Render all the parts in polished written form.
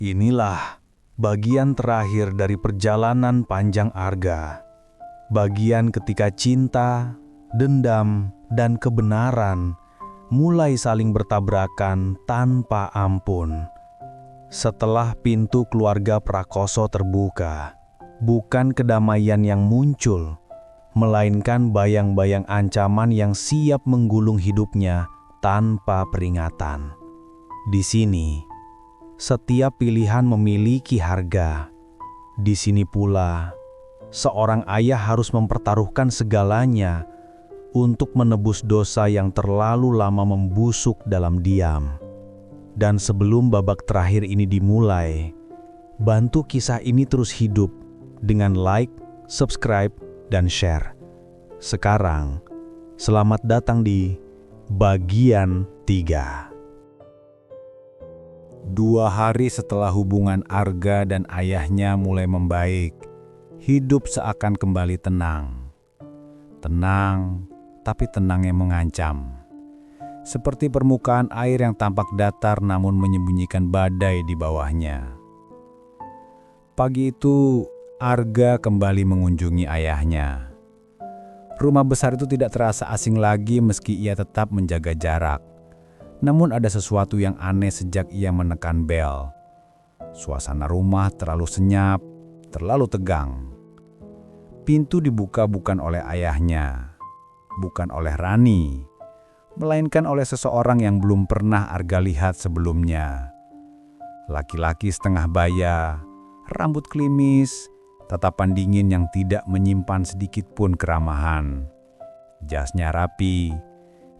Inilah bagian terakhir dari perjalanan panjang Arga. Bagian ketika cinta, dendam, dan kebenaran mulai saling bertabrakan tanpa ampun. Setelah pintu keluarga Prakoso terbuka, bukan kedamaian yang muncul, melainkan bayang-bayang ancaman yang siap menggulung hidupnya tanpa peringatan. Di sini, setiap pilihan memiliki harga. Di sini pula, seorang ayah harus mempertaruhkan segalanya untuk menebus dosa yang terlalu lama membusuk dalam diam. Dan sebelum babak terakhir ini dimulai, bantu kisah ini terus hidup dengan like, subscribe, dan share. Sekarang, selamat datang di bagian 3. 2 hari setelah hubungan Arga dan ayahnya mulai membaik, hidup seakan kembali tenang. Tenang, tapi tenang yang mengancam. Seperti permukaan air yang tampak datar namun menyembunyikan badai di bawahnya. Pagi itu, Arga kembali mengunjungi ayahnya. Rumah besar itu tidak terasa asing lagi meski ia tetap menjaga jarak. Namun ada sesuatu yang aneh sejak ia menekan bel. Suasana rumah terlalu senyap, terlalu tegang. Pintu dibuka bukan oleh ayahnya, bukan oleh Rani, melainkan oleh seseorang yang belum pernah Arga lihat sebelumnya. Laki-laki setengah baya, rambut klimis, tatapan dingin yang tidak menyimpan sedikit pun keramahan. Jasnya rapi,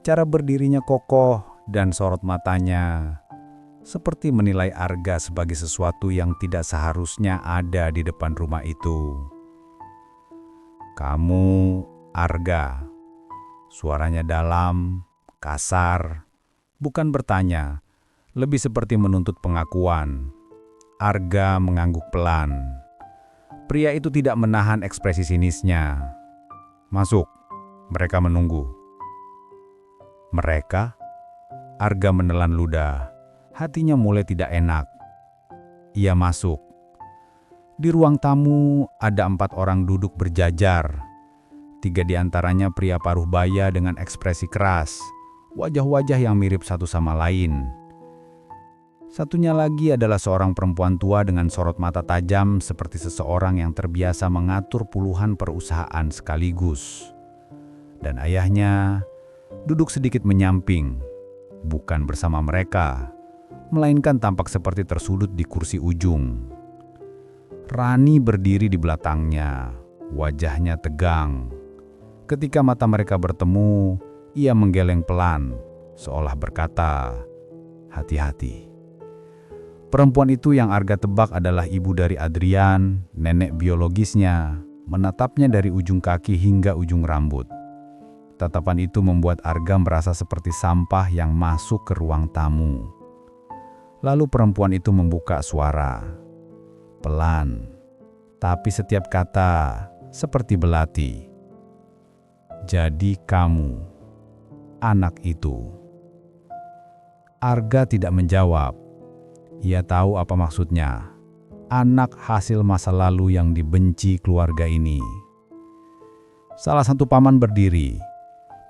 cara berdirinya kokoh, dan sorot matanya seperti menilai Arga sebagai sesuatu yang tidak seharusnya ada di depan rumah itu. "Kamu, Arga." Suaranya dalam, kasar, bukan bertanya, lebih seperti menuntut pengakuan. Arga mengangguk pelan. Pria itu tidak menahan ekspresi sinisnya. "Masuk, mereka menunggu." "Mereka?" Arga menelan ludah, hatinya mulai tidak enak. Ia masuk. Di ruang tamu ada 4 orang duduk berjajar. 3 di antaranya pria paruh baya dengan ekspresi keras, wajah-wajah yang mirip satu sama lain. Satunya lagi adalah seorang perempuan tua dengan sorot mata tajam seperti seseorang yang terbiasa mengatur puluhan perusahaan sekaligus. Dan ayahnya duduk sedikit menyamping, bukan bersama mereka, melainkan tampak seperti tersudut di kursi ujung. Rani berdiri di belakangnya, wajahnya tegang. Ketika mata mereka bertemu, ia menggeleng pelan, seolah berkata, "Hati-hati." Perempuan itu yang Arga tebak adalah ibu dari Adrian, nenek biologisnya, menatapnya dari ujung kaki hingga ujung rambut. Tatapan itu membuat Arga merasa seperti sampah yang masuk ke ruang tamu. Lalu perempuan itu membuka suara. Pelan, tapi setiap kata seperti belati. "Jadi kamu, anak itu." Arga tidak menjawab. Ia tahu apa maksudnya. Anak hasil masa lalu yang dibenci keluarga ini. Salah satu paman berdiri,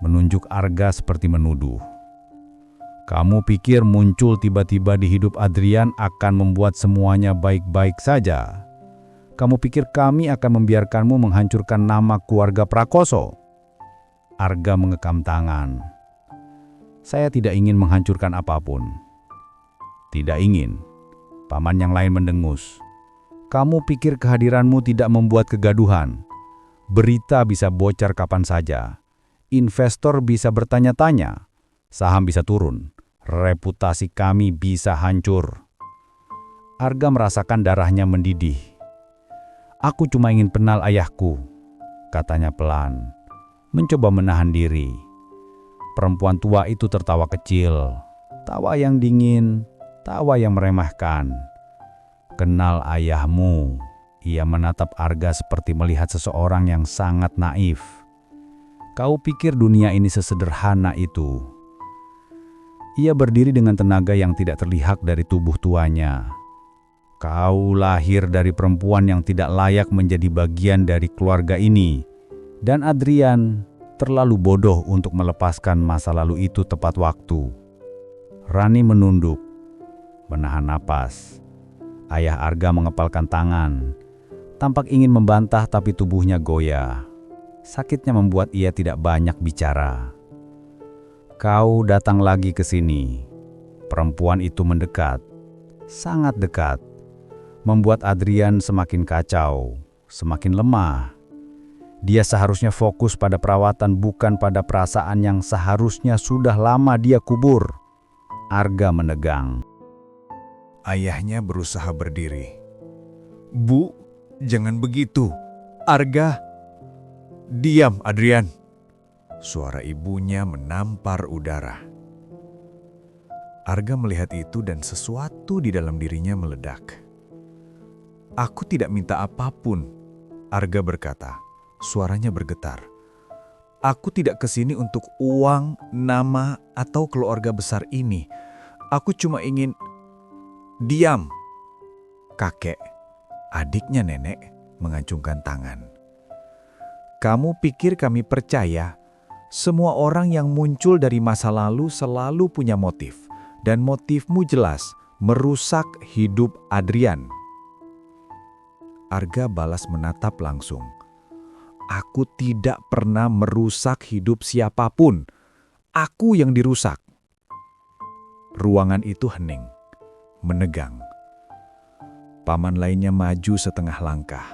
menunjuk Arga seperti menuduh. "Kamu pikir muncul tiba-tiba di hidup Adrian akan membuat semuanya baik-baik saja? Kamu pikir kami akan membiarkanmu menghancurkan nama keluarga Prakoso?" Arga mengekam tangan. "Saya tidak ingin menghancurkan apapun." "Tidak ingin?" Paman yang lain mendengus. "Kamu pikir kehadiranmu tidak membuat kegaduhan? Berita bisa bocor kapan saja. Investor bisa bertanya-tanya, saham bisa turun, reputasi kami bisa hancur." Arga merasakan darahnya mendidih. "Aku cuma ingin kenal ayahku," katanya pelan, mencoba menahan diri. Perempuan tua itu tertawa kecil, tawa yang dingin, tawa yang meremehkan. "Kenal ayahmu?" Ia menatap Arga seperti melihat seseorang yang sangat naif. "Kau pikir dunia ini sesederhana itu?" Ia berdiri dengan tenaga yang tidak terlihat dari tubuh tuanya. Kau lahir dari perempuan yang tidak layak menjadi bagian dari keluarga ini. Dan Adrian terlalu bodoh untuk melepaskan masa lalu itu tepat waktu. Rani menunduk, menahan napas. Ayah Arga mengepalkan tangan. Tampak ingin membantah tapi tubuhnya goyah. Sakitnya membuat ia tidak banyak bicara. Kau datang lagi ke sini. Perempuan itu mendekat. Sangat dekat. Membuat Adrian semakin kacau, semakin lemah. Dia seharusnya fokus pada perawatan bukan pada perasaan yang seharusnya sudah lama dia kubur. Arga menegang. Ayahnya berusaha berdiri. "Bu, jangan begitu. Arga." "Diam, Adrian." Suara ibunya menampar udara. Arga melihat itu dan sesuatu di dalam dirinya meledak. "Aku tidak minta apapun," Arga berkata. Suaranya bergetar. "Aku tidak kesini untuk uang, nama, atau keluarga besar ini. Aku cuma ingin..." "Diam!" Kakek, adiknya nenek, mengacungkan tangan. "Kamu pikir kami percaya? Semua orang yang muncul dari masa lalu selalu punya motif. Dan motifmu jelas, merusak hidup Adrian." Arga balas menatap langsung. "Aku tidak pernah merusak hidup siapapun. Aku yang dirusak." Ruangan itu hening, menegang. Paman lainnya maju setengah langkah.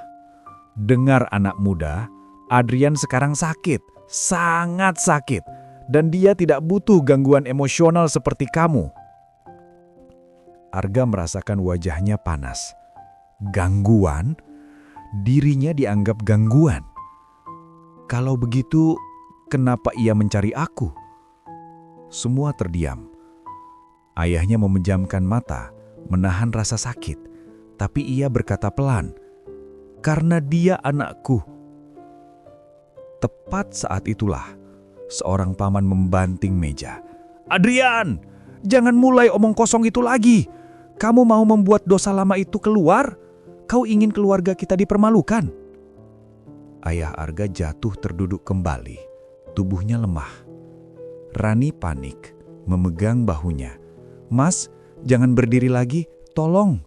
"Dengar anak muda, Adrian sekarang sakit, sangat sakit. Dan dia tidak butuh gangguan emosional seperti kamu." Arga merasakan wajahnya panas. Gangguan? Dirinya dianggap gangguan. Kalau begitu, kenapa ia mencari aku? Semua terdiam. Ayahnya memejamkan mata, menahan rasa sakit. Tapi ia berkata pelan, "Karena dia anakku." Tepat saat itulah, seorang paman membanting meja. "Adrian, jangan mulai omong kosong itu lagi. Kamu mau membuat dosa lama itu keluar? Kau ingin keluarga kita dipermalukan?" Ayah Arga jatuh terduduk kembali. Tubuhnya lemah. Rani panik, memegang bahunya. "Mas, jangan berdiri lagi, tolong."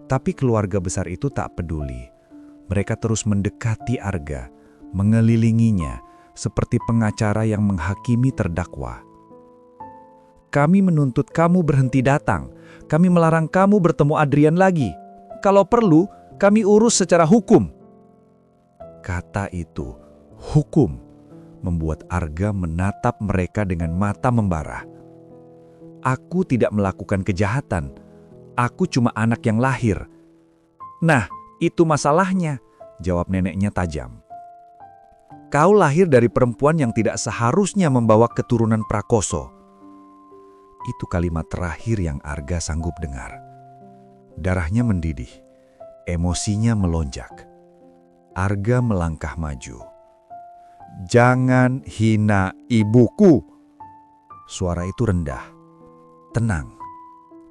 Tapi keluarga besar itu tak peduli. Mereka terus mendekati Arga, mengelilinginya, seperti pengacara yang menghakimi terdakwa. "Kami menuntut kamu berhenti datang. Kami melarang kamu bertemu Adrian lagi. Kalau perlu, kami urus secara hukum." Kata itu, hukum, membuat Arga menatap mereka dengan mata membara. "Aku tidak melakukan kejahatan. Aku cuma anak yang lahir." "Nah, itu masalahnya," jawab neneknya tajam. "Kau lahir dari perempuan yang tidak seharusnya membawa keturunan prakoso." Itu kalimat terakhir yang Arga sanggup dengar. Darahnya mendidih, emosinya melonjak. Arga melangkah maju. "Jangan hina ibuku." Suara itu rendah, tenang,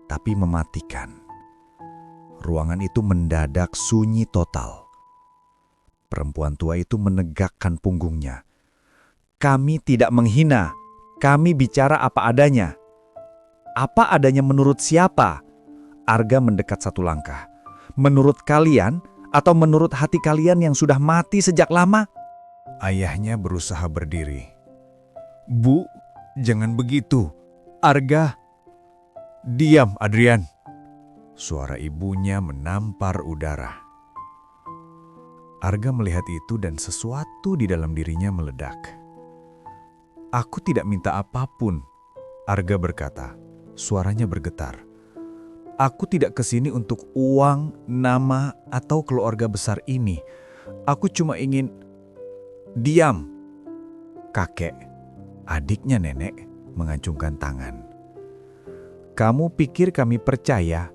tapi mematikan. Ruangan itu mendadak sunyi total. Perempuan tua itu menegakkan punggungnya. "Kami tidak menghina, kami bicara apa adanya." "Apa adanya menurut siapa?" Arga mendekat satu langkah. "Menurut kalian atau menurut hati kalian yang sudah mati sejak lama?" Ayahnya berusaha berdiri. "Bu, jangan begitu. Arga." "Diam, Adrian." Suara ibunya menampar udara. Arga melihat itu dan sesuatu di dalam dirinya meledak. "Aku tidak minta apapun," Arga berkata. Suaranya bergetar. "Aku tidak kesini untuk uang, nama, atau keluarga besar ini. Aku cuma ingin..." "Diam!" Kakek, adiknya nenek, mengacungkan tangan. "Kamu pikir kami percaya?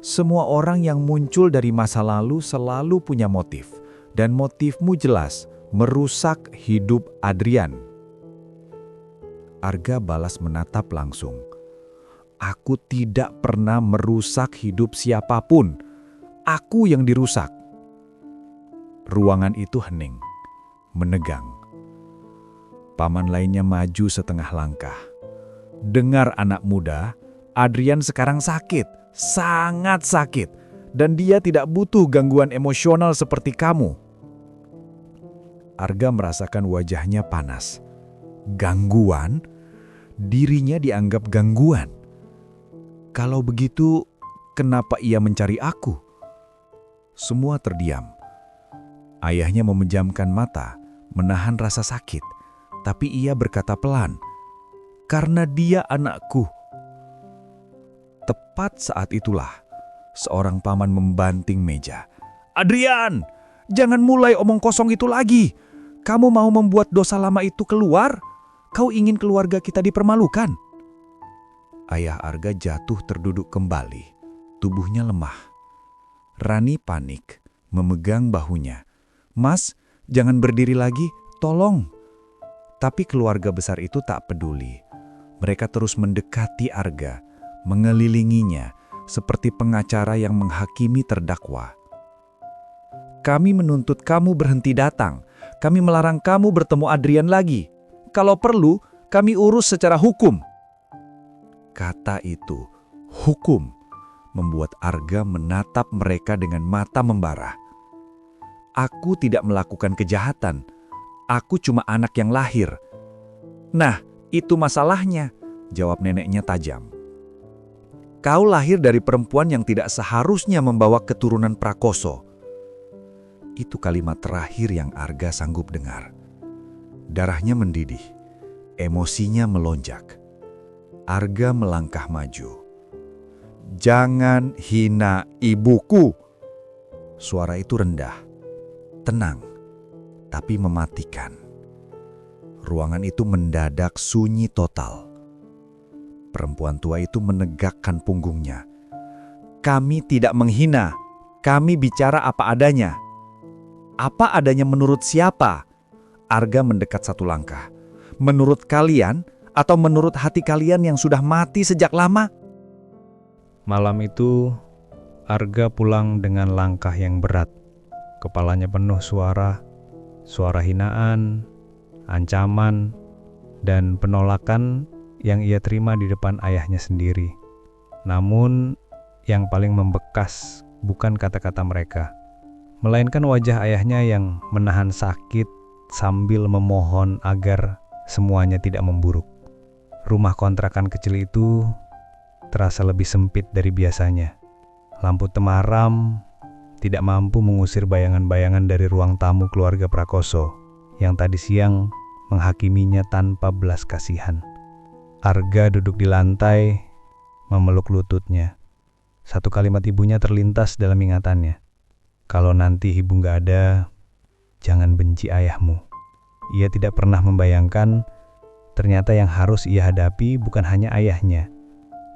Semua orang yang muncul dari masa lalu selalu punya motif. Dan motifmu jelas, merusak hidup Adrian." Arga balas menatap langsung. "Aku tidak pernah merusak hidup siapapun. aku yang dirusak. Ruangan itu hening, menegang. Paman lainnya maju setengah langkah. Dengar anak muda, Adrian sekarang sakit, sangat sakit. Dan dia tidak butuh gangguan emosional seperti kamu. Arga merasakan wajahnya panas. Gangguan? Dirinya dianggap gangguan. Kalau begitu, kenapa ia mencari aku? Semua terdiam. Ayahnya memejamkan mata, menahan rasa sakit. Tapi ia berkata pelan, "Karena dia anakku." Tepat saat itulah, seorang paman membanting meja. "Adrian, jangan mulai omong kosong itu lagi. Kamu mau membuat dosa lama itu keluar? Kau ingin keluarga kita dipermalukan?" Ayah Arga jatuh terduduk kembali. Tubuhnya lemah. Rani panik, memegang bahunya. "Mas, jangan berdiri lagi, tolong." Tapi keluarga besar itu tak peduli. Mereka terus mendekati Arga, mengelilinginya, seperti pengacara yang menghakimi terdakwa. "Kami menuntut kamu berhenti datang. Kami melarang kamu bertemu Adrian lagi. Kalau perlu, kami urus secara hukum." Kata itu, hukum, membuat Arga menatap mereka dengan mata membara. "Aku tidak melakukan kejahatan. Aku cuma anak yang lahir." "Nah, itu masalahnya," jawab neneknya tajam. "Kau lahir dari perempuan yang tidak seharusnya membawa keturunan Prakoso." Itu kalimat terakhir yang Arga sanggup dengar. Darahnya mendidih, emosinya melonjak. Arga melangkah maju. "Jangan hina ibuku." Suara itu rendah, tenang, tapi mematikan. Ruangan itu mendadak sunyi total. Perempuan tua itu menegakkan punggungnya. "Kami tidak menghina, kami bicara apa adanya." "Apa adanya menurut siapa?" Arga mendekat satu langkah. "Menurut kalian atau menurut hati kalian yang sudah mati sejak lama?" Malam itu, Arga pulang dengan langkah yang berat. Kepalanya penuh suara hinaan, ancaman, dan penolakan yang ia terima di depan ayahnya sendiri. Namun, yang paling membekas bukan kata-kata mereka, melainkan wajah ayahnya yang menahan sakit sambil memohon agar semuanya tidak memburuk. Rumah kontrakan kecil itu terasa lebih sempit dari biasanya. Lampu temaram tidak mampu mengusir bayangan-bayangan dari ruang tamu keluarga Prakoso yang tadi siang menghakiminya tanpa belas kasihan. Arga duduk di lantai, memeluk lututnya. Satu kalimat ibunya terlintas dalam ingatannya. "Kalau nanti ibu gak ada, jangan benci ayahmu." Ia tidak pernah membayangkan ternyata yang harus ia hadapi bukan hanya ayahnya,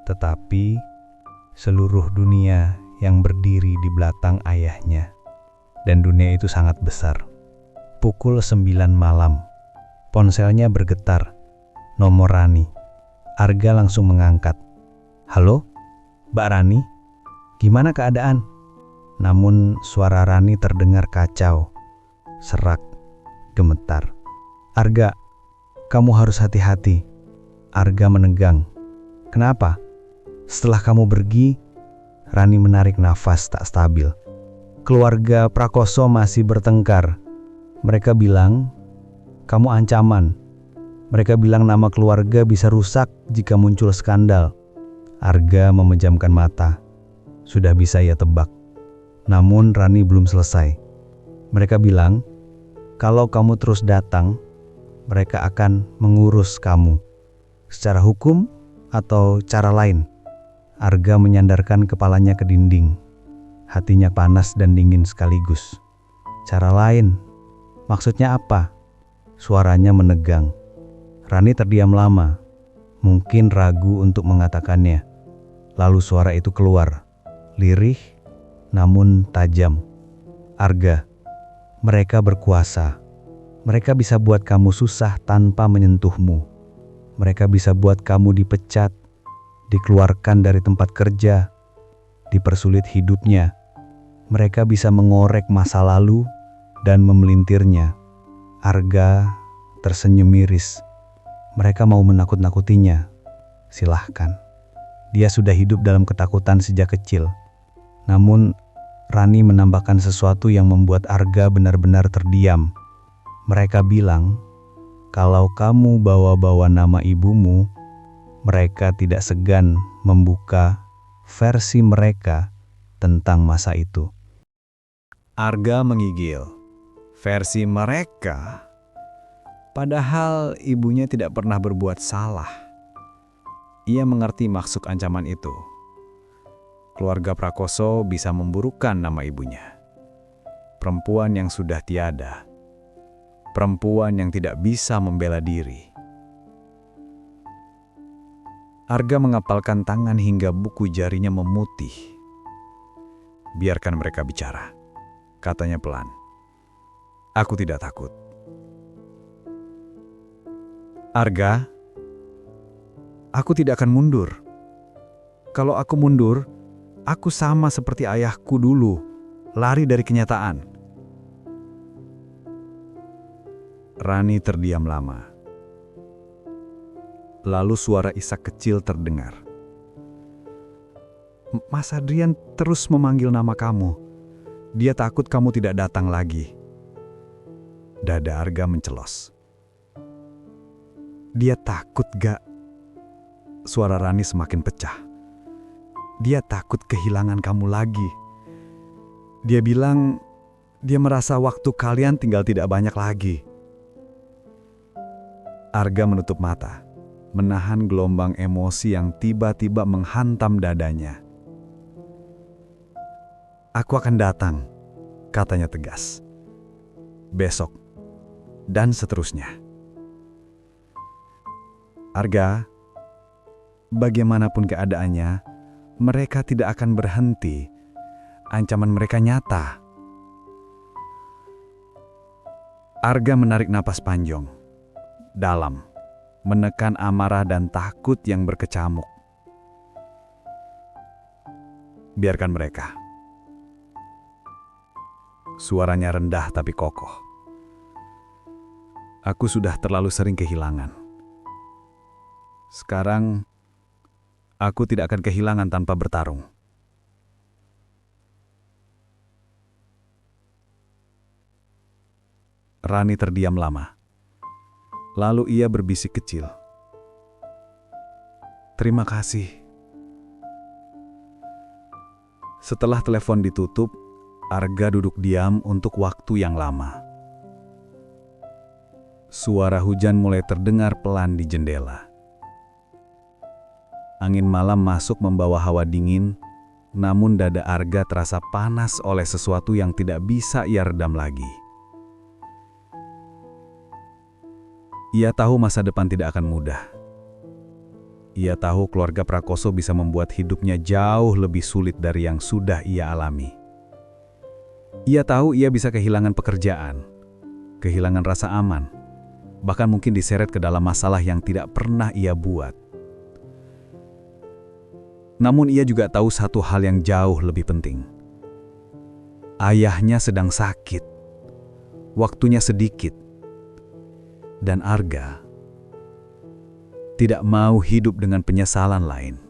tetapi seluruh dunia yang berdiri di belakang ayahnya. Dan dunia itu sangat besar. Pukul 9 malam. Ponselnya bergetar. Nomor Rani. Arga langsung mengangkat. "Halo, Mbak Rani? Gimana keadaan?" Namun suara Rani terdengar kacau, serak, gemetar. "Arga, kamu harus hati-hati." Arga menegang. "Kenapa?" "Setelah kamu pergi," Rani menarik nafas tak stabil. "Keluarga Prakoso masih bertengkar. Mereka bilang kamu ancaman. Mereka bilang nama keluarga bisa rusak jika muncul skandal." Arga memejamkan mata. Sudah bisa ia tebak. Namun Rani belum selesai. "Mereka bilang kalau kamu terus datang, mereka akan mengurus kamu. Secara hukum atau cara lain." Arga menyandarkan kepalanya ke dinding. Hatinya panas dan dingin sekaligus. "Cara lain? Maksudnya apa?" Suaranya menegang. Rani terdiam lama, mungkin ragu untuk mengatakannya. Lalu suara itu keluar, lirih namun tajam. "Arga, mereka berkuasa. Mereka bisa buat kamu susah tanpa menyentuhmu. Mereka bisa buat kamu dipecat, dikeluarkan dari tempat kerja, dipersulit hidupnya. Mereka bisa mengorek masa lalu dan memelintirnya. Arga tersenyum miris. Mereka mau menakut-nakutinya. Silahkan. Dia sudah hidup dalam ketakutan sejak kecil. Namun, Rani menambahkan sesuatu yang membuat Arga benar-benar terdiam. Mereka bilang, kalau kamu bawa-bawa nama ibumu, mereka tidak segan membuka versi mereka tentang masa itu. Arga menggigil. Versi mereka? Padahal ibunya tidak pernah berbuat salah. Ia mengerti maksud ancaman itu. Keluarga Prakoso bisa memburukkan nama ibunya. Perempuan yang sudah tiada. Perempuan yang tidak bisa membela diri. Arga mengepalkan tangan hingga buku jarinya memutih. Biarkan mereka bicara, katanya pelan. Aku tidak takut. Arga, aku tidak akan mundur. Kalau aku mundur, aku sama seperti ayahku dulu, lari dari kenyataan. Rani terdiam lama. Lalu suara Ishak kecil terdengar. Mas Adrian terus memanggil nama kamu. Dia takut kamu tidak datang lagi. Dada Arga mencelos. Dia takut gak? Suara Rani semakin pecah. Dia takut kehilangan kamu lagi. Dia bilang dia merasa waktu kalian tinggal tidak banyak lagi. Arga menutup mata, menahan gelombang emosi yang tiba-tiba menghantam dadanya. Aku akan datang, katanya tegas. Besok, dan seterusnya. Arga, bagaimanapun keadaannya, mereka tidak akan berhenti. Ancaman mereka nyata. Arga menarik napas panjang, dalam, menekan amarah dan takut yang berkecamuk. Biarkan mereka. Suaranya rendah tapi kokoh. Aku sudah terlalu sering kehilangan. Sekarang, aku tidak akan kehilangan tanpa bertarung. Rani terdiam lama. Lalu ia berbisik kecil. Terima kasih. Setelah telepon ditutup, Arga duduk diam untuk waktu yang lama. Suara hujan mulai terdengar pelan di jendela. Angin malam masuk membawa hawa dingin, namun dada Arga terasa panas oleh sesuatu yang tidak bisa ia redam lagi. Ia tahu masa depan tidak akan mudah. Ia tahu keluarga Prakoso bisa membuat hidupnya jauh lebih sulit dari yang sudah ia alami. Ia tahu ia bisa kehilangan pekerjaan, kehilangan rasa aman, bahkan mungkin diseret ke dalam masalah yang tidak pernah ia buat. Namun ia juga tahu satu hal yang jauh lebih penting. Ayahnya sedang sakit, waktunya sedikit, dan Arga tidak mau hidup dengan penyesalan lain.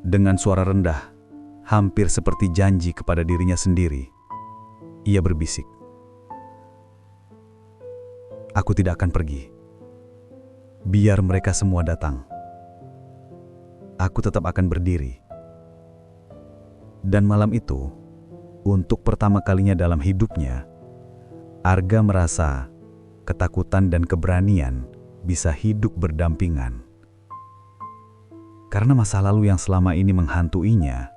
Dengan suara rendah, hampir seperti janji kepada dirinya sendiri, ia berbisik, "Aku tidak akan pergi. Biar mereka semua datang. Aku tetap akan berdiri." Dan malam itu, untuk pertama kalinya dalam hidupnya, Arga merasa ketakutan dan keberanian bisa hidup berdampingan. Karena masa lalu yang selama ini menghantuinya,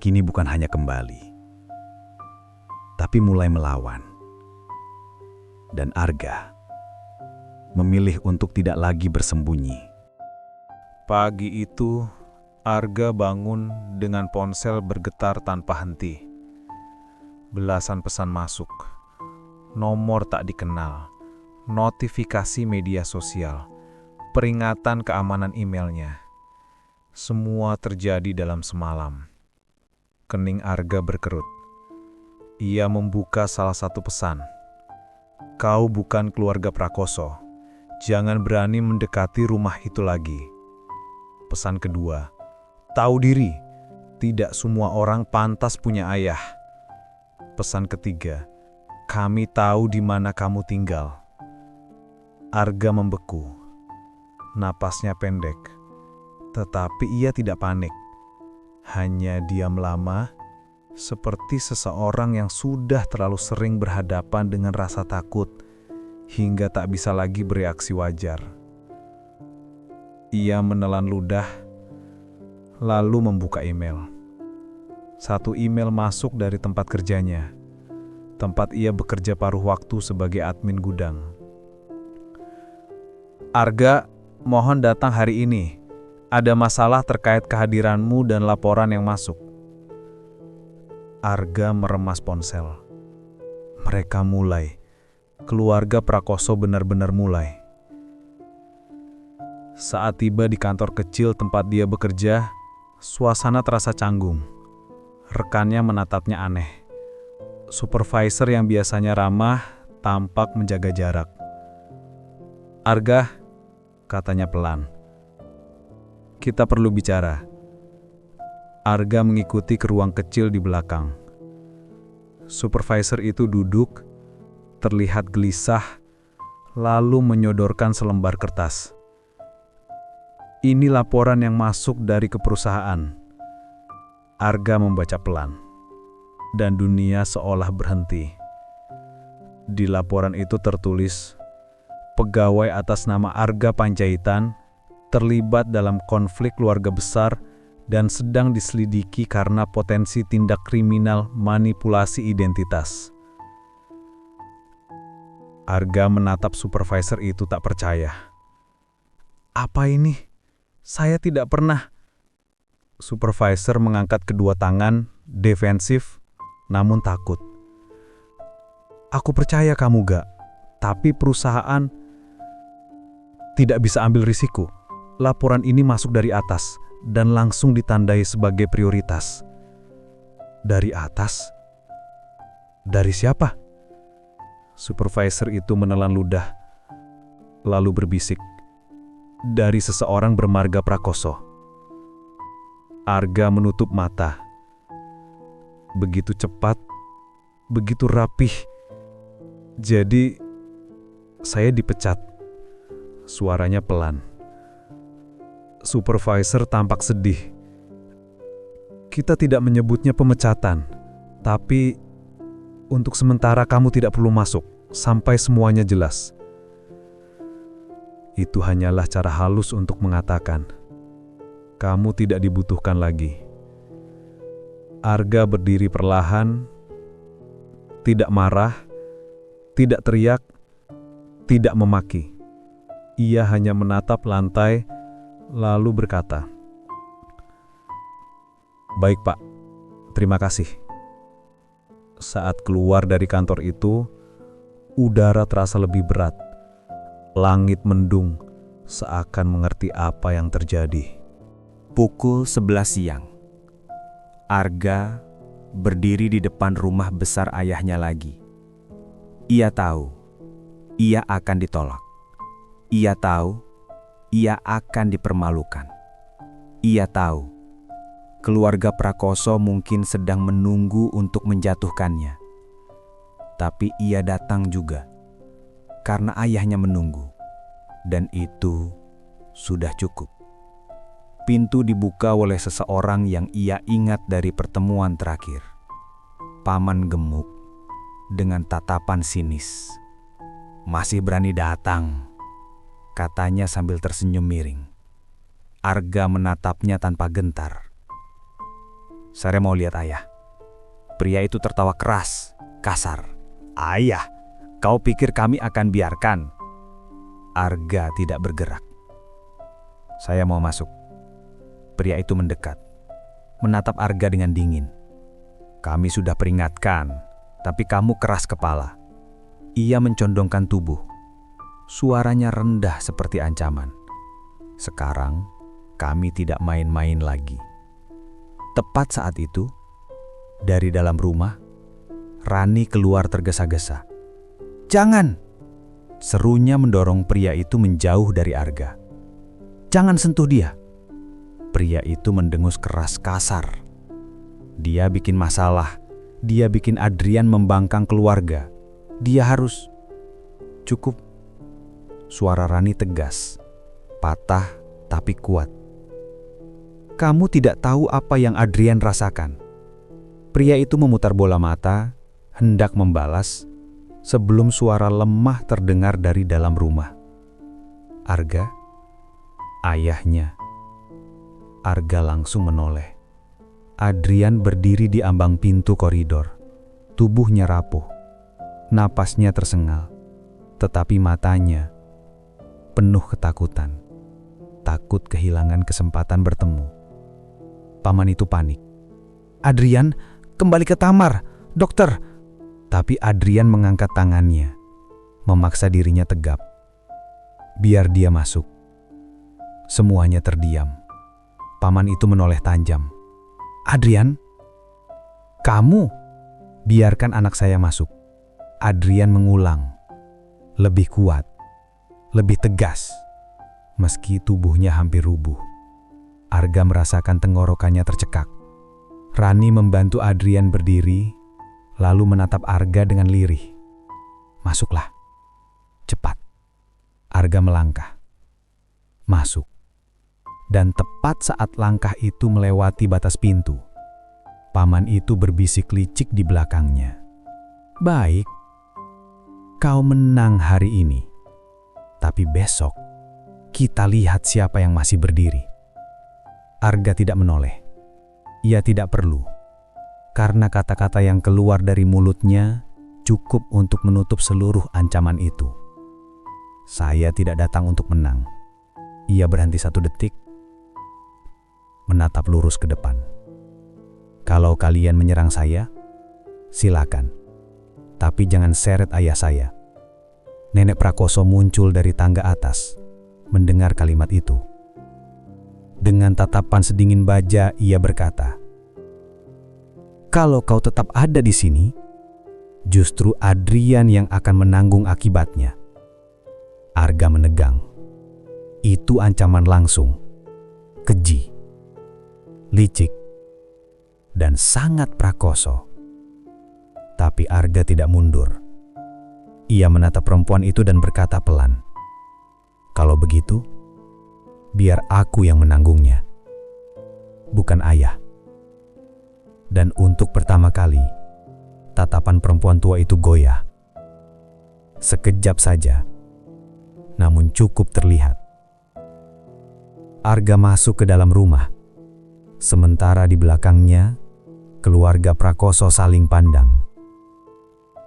kini bukan hanya kembali, tapi mulai melawan. Dan Arga memilih untuk tidak lagi bersembunyi. Pagi itu, Arga bangun dengan ponsel bergetar tanpa henti. Belasan pesan masuk, nomor tak dikenal, notifikasi media sosial, peringatan keamanan emailnya. Semua terjadi dalam semalam. Kening Arga berkerut. Ia membuka salah satu pesan. Kau bukan keluarga Prakoso. Jangan berani mendekati rumah itu lagi. Pesan kedua, tahu diri. Tidak semua orang pantas punya ayah. Pesan ketiga, kami tahu di mana kamu tinggal. Arga membeku. Napasnya pendek. Tetapi ia tidak panik. Hanya diam lama, seperti seseorang yang sudah terlalu sering berhadapan dengan rasa takut, hingga tak bisa lagi bereaksi wajar. Ia menelan ludah, lalu membuka email. Satu email masuk dari tempat kerjanya, tempat ia bekerja paruh waktu sebagai admin gudang. Arga, mohon datang hari ini. Ada masalah terkait kehadiranmu dan laporan yang masuk. Arga meremas ponsel. Mereka mulai. Keluarga Prakoso benar-benar mulai. Saat tiba di kantor kecil tempat dia bekerja, suasana terasa canggung. Rekannya menatapnya aneh. Supervisor yang biasanya ramah tampak menjaga jarak. Arga, katanya pelan. Kita perlu bicara. Arga mengikuti ke ruang kecil di belakang. Supervisor itu duduk, terlihat gelisah, lalu menyodorkan selembar kertas. Ini laporan yang masuk dari ke perusahaan. Arga membaca pelan, dan dunia seolah berhenti. Di laporan itu tertulis, pegawai atas nama Arga Panjaitan terlibat dalam konflik keluarga besar dan sedang diselidiki karena potensi tindak kriminal manipulasi identitas. Arga menatap supervisor itu tak percaya. Apa ini? Saya tidak pernah. Supervisor mengangkat kedua tangan, defensif, namun takut. Aku percaya kamu gak, tapi perusahaan tidak bisa ambil risiko. Laporan ini masuk dari atas dan langsung ditandai sebagai prioritas. Dari atas? Dari siapa? Supervisor itu menelan ludah, lalu berbisik. Dari seseorang bermarga Prakoso. Arga menutup mata. Begitu cepat, begitu rapih. Jadi, saya dipecat. Suaranya pelan. Supervisor tampak sedih. Kita tidak menyebutnya pemecatan, tapi untuk sementara kamu tidak perlu masuk sampai semuanya jelas. Itu hanyalah cara halus untuk mengatakan, kamu tidak dibutuhkan lagi. Arga berdiri perlahan, tidak marah, tidak teriak, tidak memaki. Ia hanya menatap lantai, lalu berkata, "Baik Pak, terima kasih." Saat keluar dari kantor itu, udara terasa lebih berat. Langit mendung, seakan mengerti apa yang terjadi. Pukul 11 siang. Arga berdiri di depan rumah besar ayahnya lagi. Ia tahu, ia akan ditolak. Ia tahu, ia akan dipermalukan. Ia tahu, keluarga Prakoso mungkin sedang menunggu untuk menjatuhkannya. Tapi ia datang juga, karena ayahnya menunggu. Dan itu sudah cukup. Pintu dibuka oleh seseorang yang ia ingat dari pertemuan terakhir. Paman gemuk, dengan tatapan sinis. "Masih berani datang," katanya sambil tersenyum miring. Arga menatapnya tanpa gentar. "Saya mau lihat ayah." Pria itu tertawa keras, kasar. "Ayah, kau pikir kami akan biarkan?" Arga tidak bergerak. "Saya mau masuk." Pria itu mendekat, menatap Arga dengan dingin. "Kami sudah peringatkan, tapi kamu keras kepala." Ia mencondongkan tubuh. Suaranya rendah seperti ancaman. "Sekarang, kami tidak main-main lagi. Tepat saat itu, dari dalam rumah, Rani keluar tergesa-gesa. "Jangan!" serunya mendorong pria itu menjauh dari Arga. "Jangan sentuh dia!" Pria itu mendengus keras kasar. Dia bikin masalah. Dia bikin Adrian membangkang keluarga. Dia harus... Cukup. Suara Rani tegas, patah tapi kuat. "Kamu tidak tahu apa yang Adrian rasakan." Pria itu memutar bola mata, hendak membalas, sebelum suara lemah terdengar dari dalam rumah. "Arga?" Ayahnya. Arga langsung menoleh. Adrian berdiri di ambang pintu koridor. Tubuhnya rapuh, napasnya tersengal, tetapi matanya penuh ketakutan. Takut kehilangan kesempatan bertemu. Paman itu panik. "Adrian, kembali ke Tamar, dokter!" Tapi Adrian mengangkat tangannya, memaksa dirinya tegap. Biar dia masuk. Semuanya terdiam. Paman itu menoleh tajam. "Adrian, kamu biarkan anak saya masuk." Adrian mengulang, lebih kuat, lebih tegas, meski tubuhnya hampir rubuh. Arga merasakan tenggorokannya tercekak. Rani membantu Adrian berdiri, lalu menatap Arga dengan lirih. "Masuklah, cepat." Arga melangkah, masuk. Dan tepat saat langkah itu melewati batas pintu, paman itu berbisik licik di belakangnya. "Baik, kau menang hari ini. Tapi besok, kita lihat siapa yang masih berdiri." Arga tidak menoleh. Ia tidak perlu, karena kata-kata yang keluar dari mulutnya cukup untuk menutup seluruh ancaman itu. "Saya tidak datang untuk menang." Ia berhenti 1 detik, menatap lurus ke depan. "Kalau kalian menyerang saya, silakan. Tapi jangan seret ayah saya." Nenek Prakoso muncul dari tangga atas, mendengar kalimat itu. Dengan tatapan sedingin baja, ia berkata, "Kalau kau tetap ada di sini, justru Adrian yang akan menanggung akibatnya." Arga menegang. Itu ancaman langsung, keji, licik, dan sangat Prakoso. Tapi Arga tidak mundur. Ia menatap perempuan itu dan berkata pelan, "Kalau begitu, biar aku yang menanggungnya, bukan ayah." Dan untuk pertama kali, tatapan perempuan tua itu goyah. Sekejap saja, namun cukup terlihat. Arga masuk ke dalam rumah. Sementara di belakangnya, keluarga Prakoso saling pandang.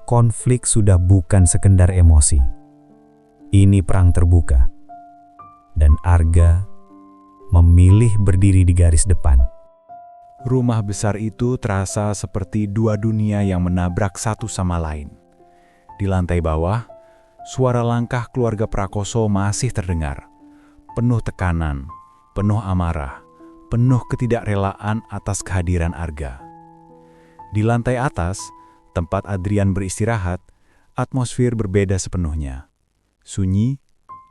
Konflik sudah bukan sekedar emosi. Ini perang terbuka. Dan Arga memilih berdiri di garis depan. Rumah besar itu terasa seperti 2 dunia yang menabrak satu sama lain. Di lantai bawah, suara langkah keluarga Prakoso masih terdengar. Penuh tekanan, penuh amarah, penuh ketidakrelaan atas kehadiran Arga. Di lantai atas, tempat Adrian beristirahat, atmosfer berbeda sepenuhnya. Sunyi,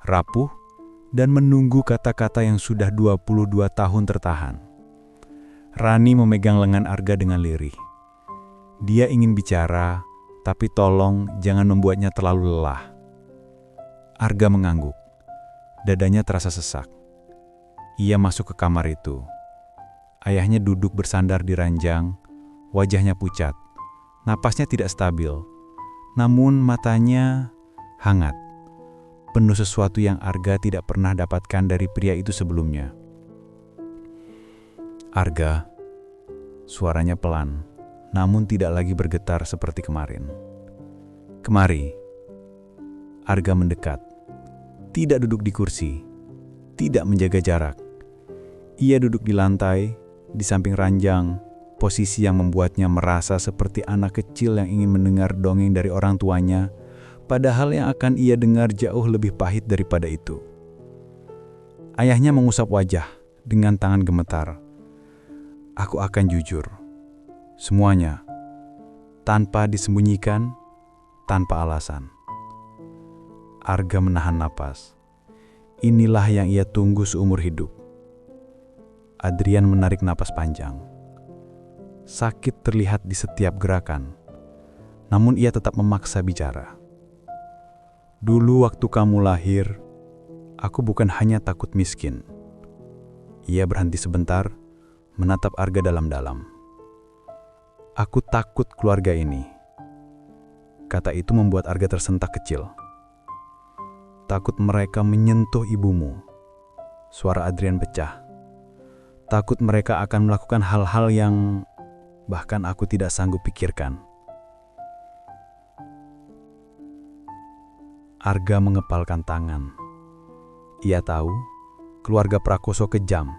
rapuh, dan menunggu kata-kata yang sudah 22 tahun tertahan. Rani memegang lengan Arga dengan lirih. Dia ingin bicara, tapi tolong jangan membuatnya terlalu lelah. Arga mengangguk. Dadanya terasa sesak. Ia masuk ke kamar itu. Ayahnya duduk bersandar di ranjang, wajahnya pucat. Napasnya tidak stabil, namun matanya hangat. Penuh sesuatu yang Arga tidak pernah dapatkan dari pria itu sebelumnya. "Arga," suaranya pelan, namun tidak lagi bergetar seperti kemarin. "Kemari." Arga mendekat. Tidak duduk di kursi, tidak menjaga jarak. Ia duduk di lantai, di samping ranjang, posisi yang membuatnya merasa seperti anak kecil yang ingin mendengar dongeng dari orang tuanya, padahal yang akan ia dengar jauh lebih pahit daripada itu. Ayahnya mengusap wajah, Dengan tangan gemetar, aku akan jujur. Semuanya, tanpa disembunyikan, tanpa alasan. Arga menahan napas. Inilah yang ia tunggu seumur hidup. Adrian menarik napas panjang. Sakit terlihat di setiap gerakan, namun ia tetap memaksa bicara. Dulu waktu kamu lahir, aku bukan hanya takut miskin. Ia berhenti sebentar, menatap Arga dalam-dalam. Aku takut keluarga ini. Kata itu membuat Arga tersentak kecil. Takut mereka menyentuh ibumu. Suara Adrian pecah. Takut mereka akan melakukan hal-hal yang bahkan aku tidak sanggup pikirkan. Arga mengepalkan tangan. Ia tahu keluarga Prakoso kejam,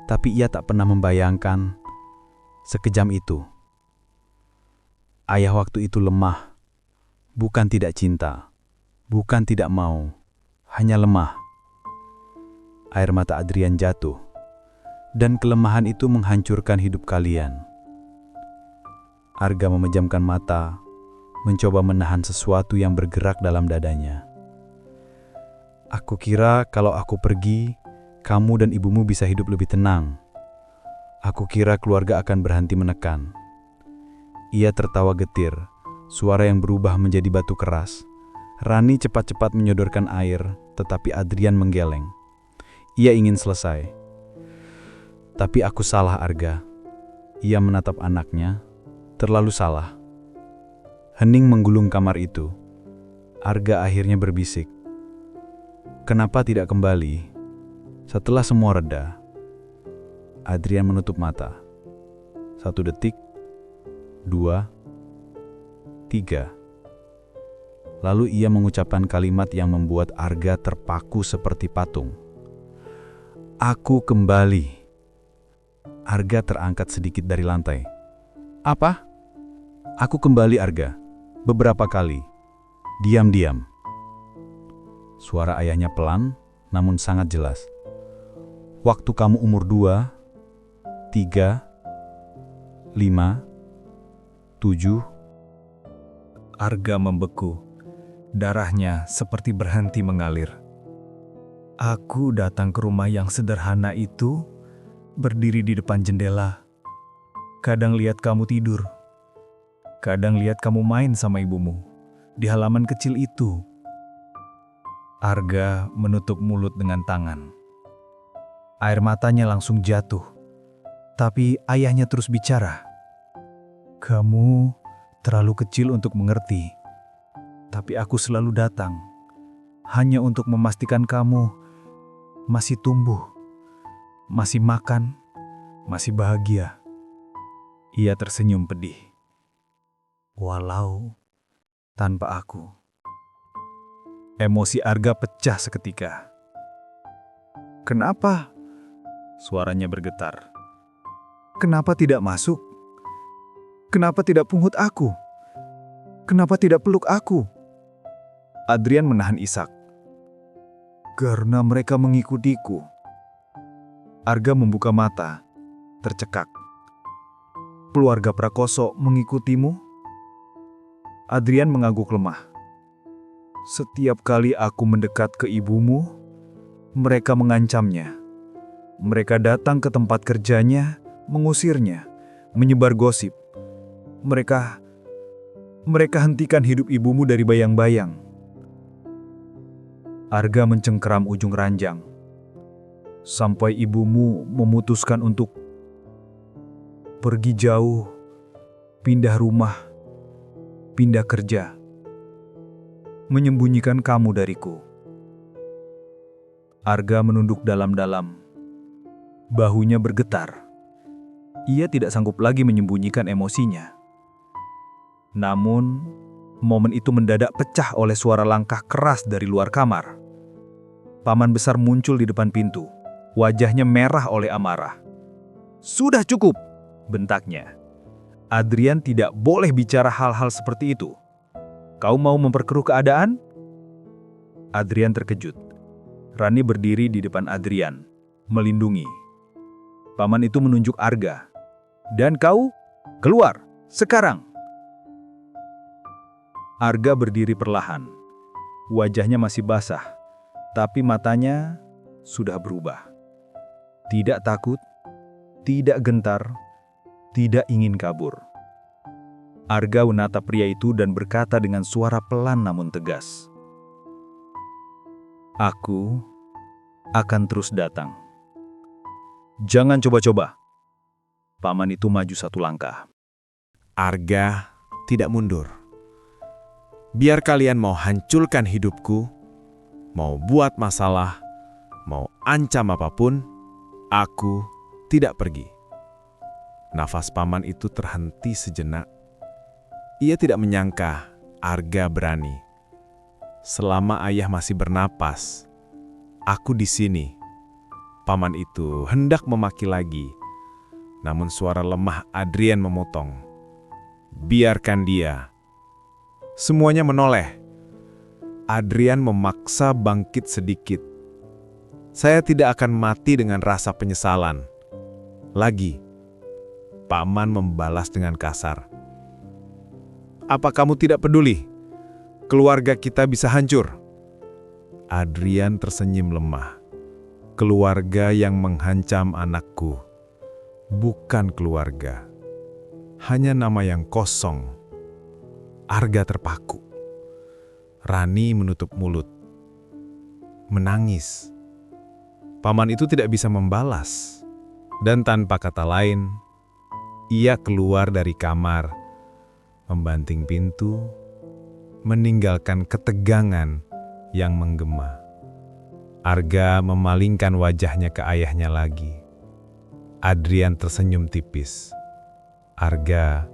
tapi ia tak pernah membayangkan sekejam itu. Ayah waktu itu lemah, bukan tidak cinta, bukan tidak mau, hanya lemah. Air mata Adrian jatuh, dan kelemahan itu menghancurkan hidup kalian. Arga memejamkan mata, mencoba menahan sesuatu yang bergerak dalam dadanya. Aku kira kalau aku pergi, kamu dan ibumu bisa hidup lebih tenang. Aku kira keluarga akan berhenti menekan. Ia tertawa getir, suara yang berubah menjadi batu keras. Rani cepat-cepat menyodorkan air, tetapi Adrian menggeleng. Ia ingin selesai. Tapi aku salah, Arga. Ia menatap anaknya. Terlalu salah. Hening menggulung kamar itu. Arga akhirnya berbisik. Kenapa tidak kembali? Setelah semua reda. Adrian menutup mata. 1 detik, 2, 3. Lalu ia mengucapkan kalimat yang membuat Arga terpaku seperti patung. Aku kembali. Arga terangkat sedikit dari lantai. Apa? Aku kembali, Arga. Beberapa kali. Diam-diam. Suara ayahnya pelan, namun sangat jelas. Waktu kamu umur 2, 3, 5, 7. Arga membeku. Darahnya seperti berhenti mengalir. Aku datang ke rumah yang sederhana itu, berdiri di depan jendela. Kadang lihat kamu tidur. Kadang lihat kamu main sama ibumu di halaman kecil itu. Arga menutup mulut dengan tangan. Air matanya langsung jatuh. Tapi ayahnya terus bicara. Kamu terlalu kecil untuk mengerti. Tapi aku selalu datang. Hanya untuk memastikan kamu masih tumbuh. Masih makan. Masih bahagia. Ia tersenyum pedih. Walau tanpa aku. Emosi Arga pecah seketika. Kenapa? Suaranya bergetar. Kenapa tidak masuk? Kenapa tidak pungut aku? Kenapa tidak peluk aku? Adrian menahan isak. Karena mereka mengikutiku. Arga membuka mata, tercekak. Keluarga Prakoso mengikutimu? Adrian mengangguk lemah. Setiap kali aku mendekat ke ibumu, mereka mengancamnya. Mereka datang ke tempat kerjanya, mengusirnya, menyebar gosip. Mereka hentikan hidup ibumu dari bayang-bayang. Arga mencengkeram ujung ranjang. Sampai ibumu memutuskan untuk pergi jauh, pindah rumah, pindah kerja, menyembunyikan kamu dariku. Arga menunduk dalam-dalam. Bahunya bergetar. Ia tidak sanggup lagi menyembunyikan emosinya. Namun, momen itu mendadak pecah oleh suara langkah keras dari luar kamar. Paman besar muncul di depan pintu. Wajahnya merah oleh amarah. Sudah cukup, bentaknya. Adrian tidak boleh bicara hal-hal seperti itu. Kau mau memperkeruh keadaan? Adrian terkejut. Rani berdiri di depan Adrian, melindungi, Paman itu menunjuk Arga. Dan kau, keluar, sekarang. Arga berdiri perlahan. Wajahnya masih basah, tapi matanya sudah berubah. Tidak takut, tidak gentar, tidak ingin kabur. Arga menatap pria itu dan berkata dengan suara pelan namun tegas, "Aku akan terus datang. Jangan coba-coba." Paman itu maju satu langkah. Arga tidak mundur. Biar kalian mau hancurkan hidupku, mau buat masalah, mau ancam apapun, aku tidak pergi. Nafas paman itu terhenti sejenak. Ia tidak menyangka Arga berani. Selama ayah masih bernapas, aku di sini. Paman itu hendak memaki lagi, namun suara lemah Adrian memotong. Biarkan dia. Semuanya menoleh. Adrian memaksa bangkit sedikit. Saya tidak akan mati dengan rasa penyesalan. Lagi, paman membalas dengan kasar. Apa kamu tidak peduli? Keluarga kita bisa hancur. Adrian tersenyum lemah. Keluarga yang mengancam anakku. Bukan keluarga. Hanya nama yang kosong. Arga terpaku. Rani menutup mulut. Menangis. Paman itu tidak bisa membalas. Dan tanpa kata lain, ia keluar dari kamar, membanting pintu, meninggalkan ketegangan yang menggema. Arga memalingkan wajahnya ke ayahnya lagi. Adrian tersenyum tipis. Arga,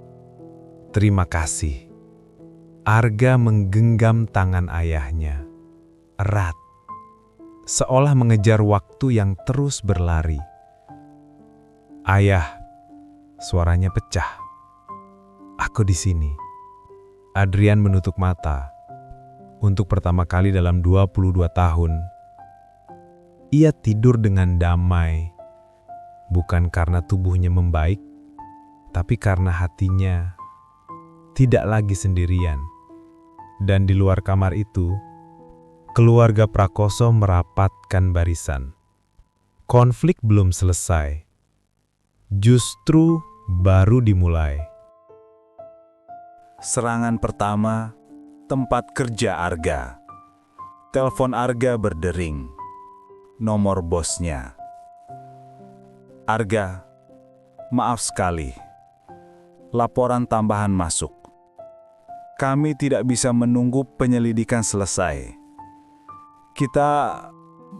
terima kasih. Arga menggenggam tangan ayahnya, erat, seolah mengejar waktu yang terus berlari. Ayah, suaranya pecah. Aku di sini. Adrian menutup mata. Untuk pertama kali dalam 22 tahun, ia tidur dengan damai, bukan karena tubuhnya membaik, tapi karena hatinya tidak lagi sendirian. Dan di luar kamar itu, keluarga Prakoso merapatkan barisan. Konflik belum selesai. Justru baru dimulai. Serangan pertama, tempat kerja Arga. Telepon Arga berdering. Nomor bosnya. Arga, maaf sekali. Laporan tambahan masuk. Kami tidak bisa menunggu penyelidikan selesai. Kita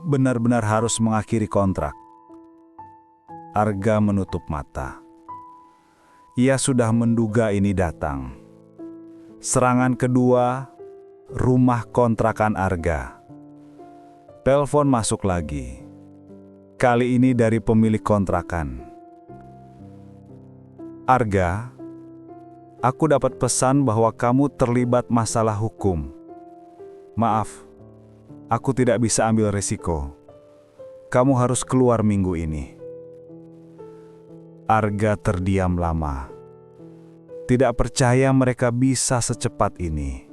benar-benar harus mengakhiri kontrak. Arga menutup mata. Ia sudah menduga ini datang. Serangan kedua, rumah kontrakan Arga. Telepon masuk lagi. Kali ini dari pemilik kontrakan. Arga, aku dapat pesan bahwa kamu terlibat masalah hukum. Maaf, aku tidak bisa ambil resiko. Kamu harus keluar minggu ini. Arga terdiam lama. Tidak percaya mereka bisa secepat ini.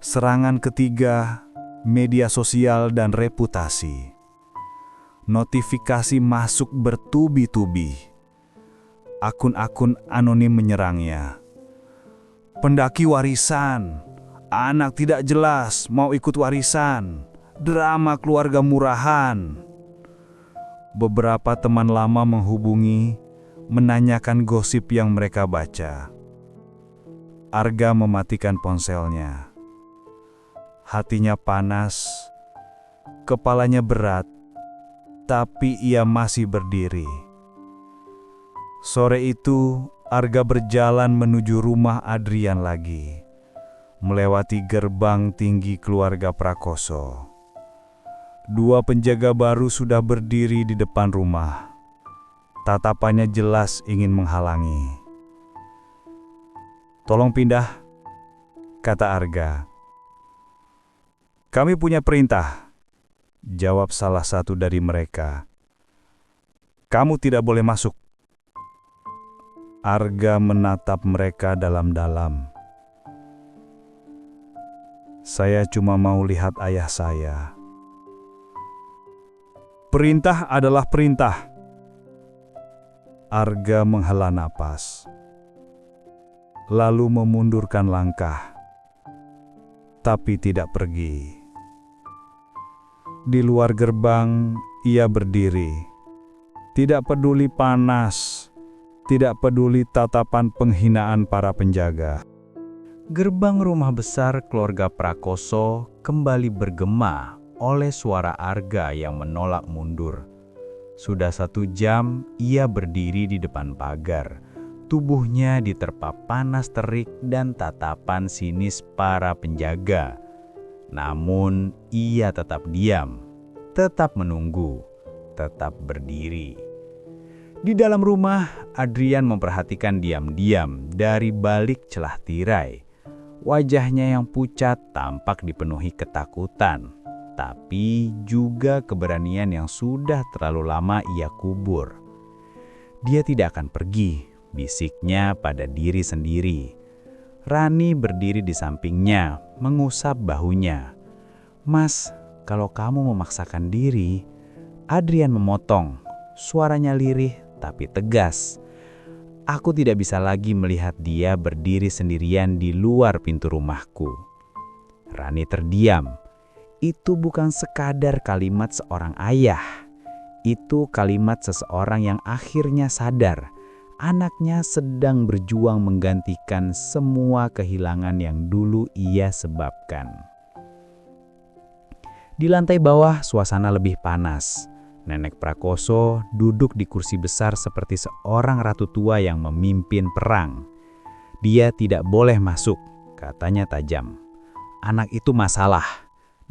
Serangan ketiga, media sosial dan reputasi. Notifikasi masuk bertubi-tubi. Akun-akun anonim menyerangnya. Pendaki warisan, anak tidak jelas mau ikut warisan, drama keluarga murahan. Beberapa teman lama menghubungi, menanyakan gosip yang mereka baca. Arga mematikan ponselnya. Hatinya panas, kepalanya berat, tapi ia masih berdiri. Sore itu, Arga berjalan menuju rumah Adrian lagi, melewati gerbang tinggi keluarga Prakoso. Dua penjaga baru sudah berdiri di depan rumah. Tatapannya jelas ingin menghalangi. "Tolong pindah," kata Arga. "Kami punya perintah," jawab salah satu dari mereka. Kamu tidak boleh masuk. Arga menatap mereka dalam-dalam. Saya cuma mau lihat ayah saya. Perintah adalah perintah. Arga menghela napas, lalu memundurkan langkah, tapi tidak pergi. Di luar gerbang, ia berdiri. Tidak peduli panas, tidak peduli tatapan penghinaan para penjaga. Gerbang rumah besar keluarga Prakoso kembali bergema oleh suara Arga yang menolak mundur. Sudah 1 jam ia berdiri di depan pagar. Tubuhnya diterpa panas terik dan tatapan sinis para penjaga. Namun ia tetap diam, tetap menunggu, tetap berdiri. Di dalam rumah, Adrian memperhatikan diam-diam dari balik celah tirai. Wajahnya yang pucat tampak dipenuhi ketakutan, tapi juga keberanian yang sudah terlalu lama ia kubur. Dia tidak akan pergi, bisiknya pada diri sendiri. Rani berdiri di sampingnya, mengusap bahunya. "Mas, kalau kamu memaksakan diri..." Adrian memotong, suaranya lirih tapi tegas. "Aku tidak bisa lagi melihat dia berdiri sendirian di luar pintu rumahku." Rani terdiam. Itu bukan sekadar kalimat seorang ayah. Itu kalimat seseorang yang akhirnya sadar anaknya sedang berjuang menggantikan semua kehilangan yang dulu ia sebabkan. Di lantai bawah suasana lebih panas. Nenek Prakoso duduk di kursi besar seperti seorang ratu tua yang memimpin perang. "Dia tidak boleh masuk," katanya tajam. "Anak itu masalah.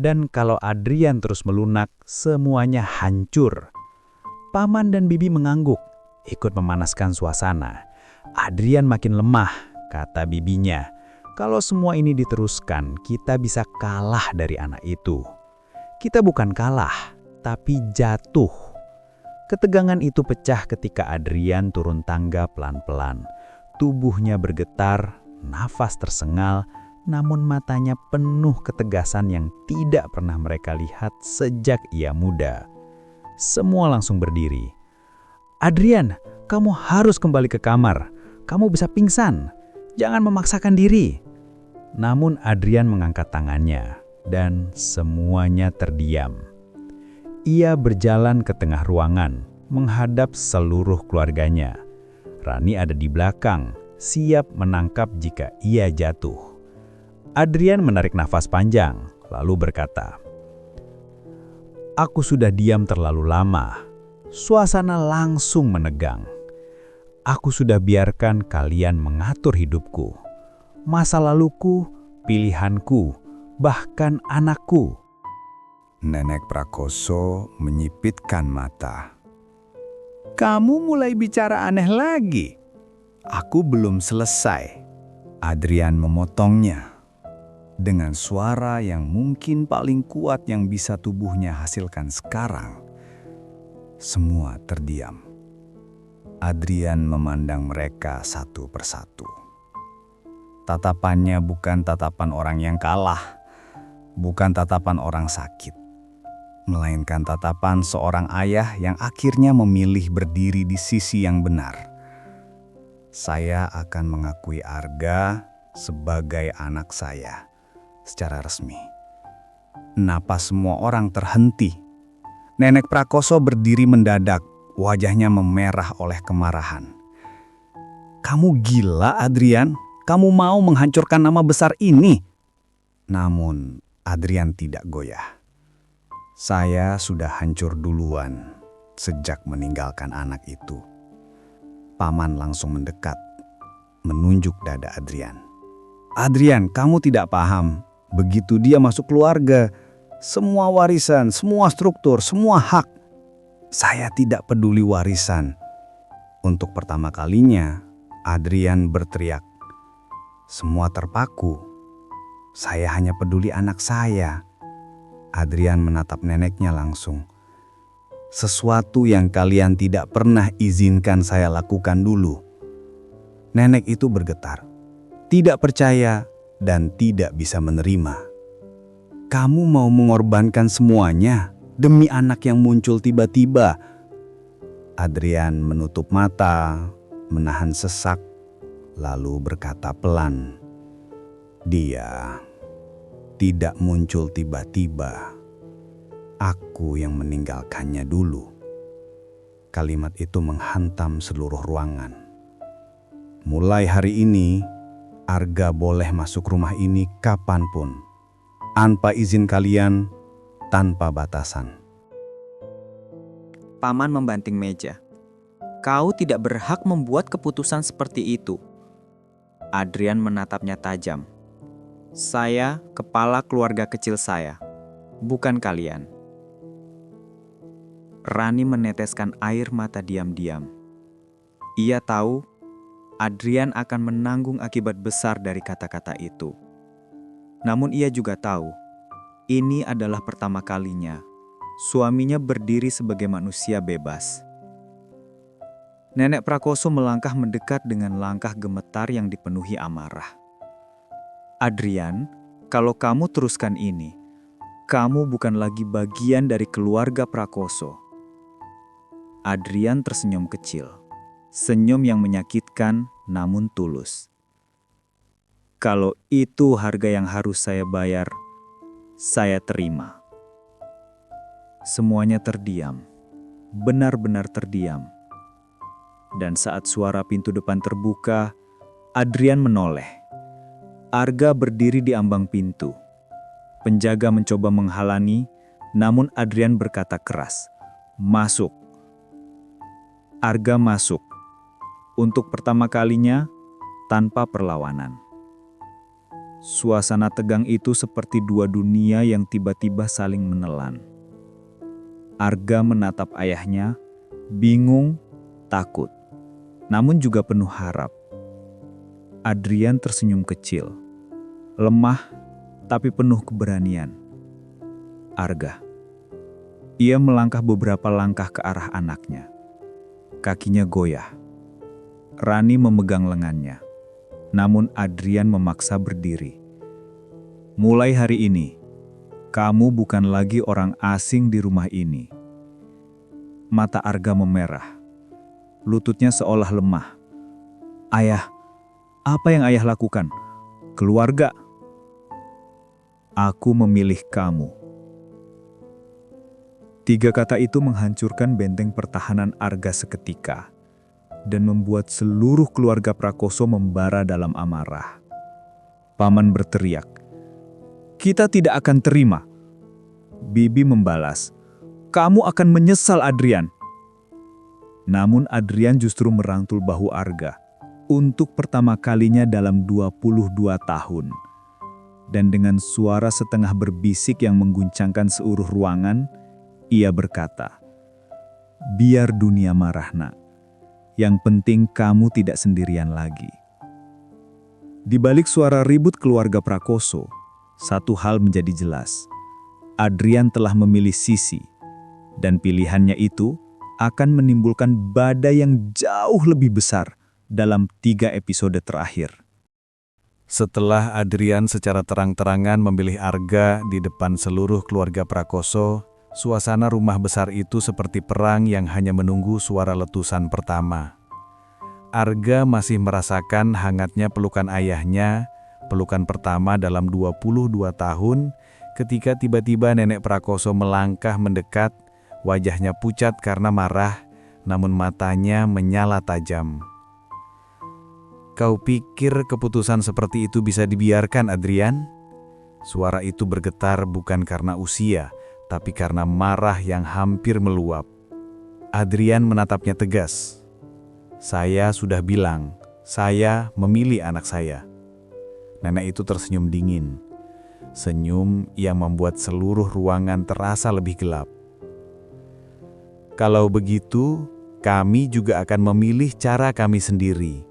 Dan kalau Adrian terus melunak, semuanya hancur." Paman dan bibi mengangguk, ikut memanaskan suasana. "Adrian makin lemah," kata bibinya. "Kalau semua ini diteruskan, kita bisa kalah dari anak itu." Kita bukan kalah, tapi jatuh. Ketegangan itu pecah ketika Adrian turun tangga pelan-pelan. Tubuhnya bergetar, nafas tersengal, namun matanya penuh ketegasan yang tidak pernah mereka lihat sejak ia muda. Semua langsung berdiri. "Adrian, kamu harus kembali ke kamar. Kamu bisa pingsan. Jangan memaksakan diri." Namun Adrian mengangkat tangannya, dan semuanya terdiam. Ia berjalan ke tengah ruangan, menghadap seluruh keluarganya. Rani ada di belakang, siap menangkap jika ia jatuh. Adrian menarik nafas panjang, lalu berkata, "Aku sudah diam terlalu lama." Suasana langsung menegang. "Aku sudah biarkan kalian mengatur hidupku. Masa laluku, pilihanku, bahkan anakku." Nenek Prakoso menyipitkan mata. "Kamu mulai bicara aneh lagi. Aku belum selesai." Adrian memotongnya. Dengan suara yang mungkin paling kuat yang bisa tubuhnya hasilkan sekarang, semua terdiam. Adrian memandang mereka satu persatu. Tatapannya bukan tatapan orang yang kalah, bukan tatapan orang sakit, melainkan tatapan seorang ayah yang akhirnya memilih berdiri di sisi yang benar. "Saya akan mengakui Arga sebagai anak saya secara resmi." Napas semua orang terhenti. Nenek Prakoso berdiri mendadak, wajahnya memerah oleh kemarahan. "Kamu gila, Adrian? Kamu mau menghancurkan nama besar ini?" Namun Adrian tidak goyah. "Saya sudah hancur duluan sejak meninggalkan anak itu." Paman langsung mendekat, menunjuk dada Adrian. "Adrian, kamu tidak paham. Begitu dia masuk keluarga, semua warisan, semua struktur, semua hak. Saya tidak peduli warisan." Untuk pertama kalinya, Adrian berteriak. "Semua terpaku. Saya hanya peduli anak saya." Adrian menatap neneknya langsung. Sesuatu yang kalian tidak pernah izinkan saya lakukan dulu. Nenek itu bergetar, tidak percaya dan tidak bisa menerima. Kamu mau mengorbankan semuanya demi anak yang muncul tiba-tiba? Adrian menutup mata, menahan sesak, lalu berkata pelan, "Dia tidak muncul tiba-tiba. Aku yang meninggalkannya dulu." Kalimat itu menghantam seluruh ruangan. Mulai hari ini, Arga boleh masuk rumah ini kapanpun, tanpa izin kalian, tanpa batasan. Paman membanting meja. Kau tidak berhak membuat keputusan seperti itu. Adrian menatapnya tajam. Saya kepala keluarga kecil saya, bukan kalian. Rani meneteskan air mata diam-diam. Ia tahu Adrian akan menanggung akibat besar dari kata-kata itu. Namun ia juga tahu, ini adalah pertama kalinya suaminya berdiri sebagai manusia bebas. Nenek Prakoso melangkah mendekat dengan langkah gemetar yang dipenuhi amarah. "Adrian, kalau kamu teruskan ini, kamu bukan lagi bagian dari keluarga Prakoso." Adrian tersenyum kecil. Senyum yang menyakitkan namun tulus. "Kalau itu harga yang harus saya bayar, saya terima." Semuanya terdiam, benar-benar terdiam. Dan saat suara pintu depan terbuka, Adrian menoleh. Arga berdiri di ambang pintu. Penjaga mencoba menghalangi, namun Adrian berkata keras, "Masuk." Arga masuk. Untuk pertama kalinya, tanpa perlawanan. Suasana tegang itu seperti dua dunia yang tiba-tiba saling menelan. Arga menatap ayahnya, bingung, takut, namun juga penuh harap. Adrian tersenyum kecil, lemah tapi penuh keberanian. "Arga." Ia melangkah beberapa langkah ke arah anaknya. Kakinya goyah. Rani memegang lengannya, namun Adrian memaksa berdiri. "Mulai hari ini, kamu bukan lagi orang asing di rumah ini." Mata Arga memerah. Lututnya seolah lemah. "Ayah, apa yang ayah lakukan? Keluarga." "Aku memilih kamu." 3 kata itu menghancurkan benteng pertahanan Arga seketika dan membuat seluruh keluarga Prakoso membara dalam amarah. Paman berteriak, "Kita tidak akan terima." Bibi membalas, "Kamu akan menyesal, Adrian." Namun Adrian justru merangkul bahu Arga untuk pertama kalinya dalam 22 tahun. Dan dengan suara setengah berbisik yang mengguncangkan seluruh ruangan, ia berkata, "Biar dunia marah, nak. Yang penting kamu tidak sendirian lagi." Di balik suara ribut keluarga Prakoso, satu hal menjadi jelas. Adrian telah memilih sisi, dan pilihannya itu akan menimbulkan badai yang jauh lebih besar dalam 3 episode terakhir. Setelah Adrian secara terang-terangan memilih Arga di depan seluruh keluarga Prakoso, suasana rumah besar itu seperti perang yang hanya menunggu suara letusan pertama. Arga masih merasakan hangatnya pelukan ayahnya, pelukan pertama dalam 22 tahun, ketika tiba-tiba nenek Prakoso melangkah mendekat, wajahnya pucat karena marah, namun matanya menyala tajam. "Kau pikir keputusan seperti itu bisa dibiarkan, Adrian?" Suara itu bergetar bukan karena usia, tapi karena marah yang hampir meluap. Adrian menatapnya tegas. "Saya sudah bilang, saya memilih anak saya." Nenek itu tersenyum dingin. Senyum yang membuat seluruh ruangan terasa lebih gelap. "Kalau begitu, kami juga akan memilih cara kami sendiri."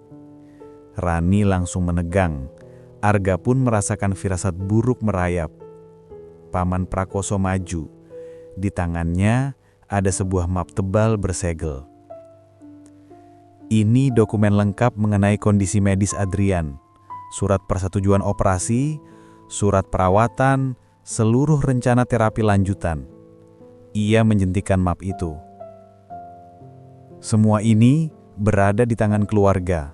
Rani langsung menegang. Arga pun merasakan firasat buruk merayap. Paman Prakoso maju. Di tangannya ada sebuah map tebal bersegel. Ini dokumen lengkap mengenai kondisi medis Adrian, surat persetujuan operasi, surat perawatan, seluruh rencana terapi lanjutan. Ia menjentikan map itu. Semua ini berada di tangan keluarga.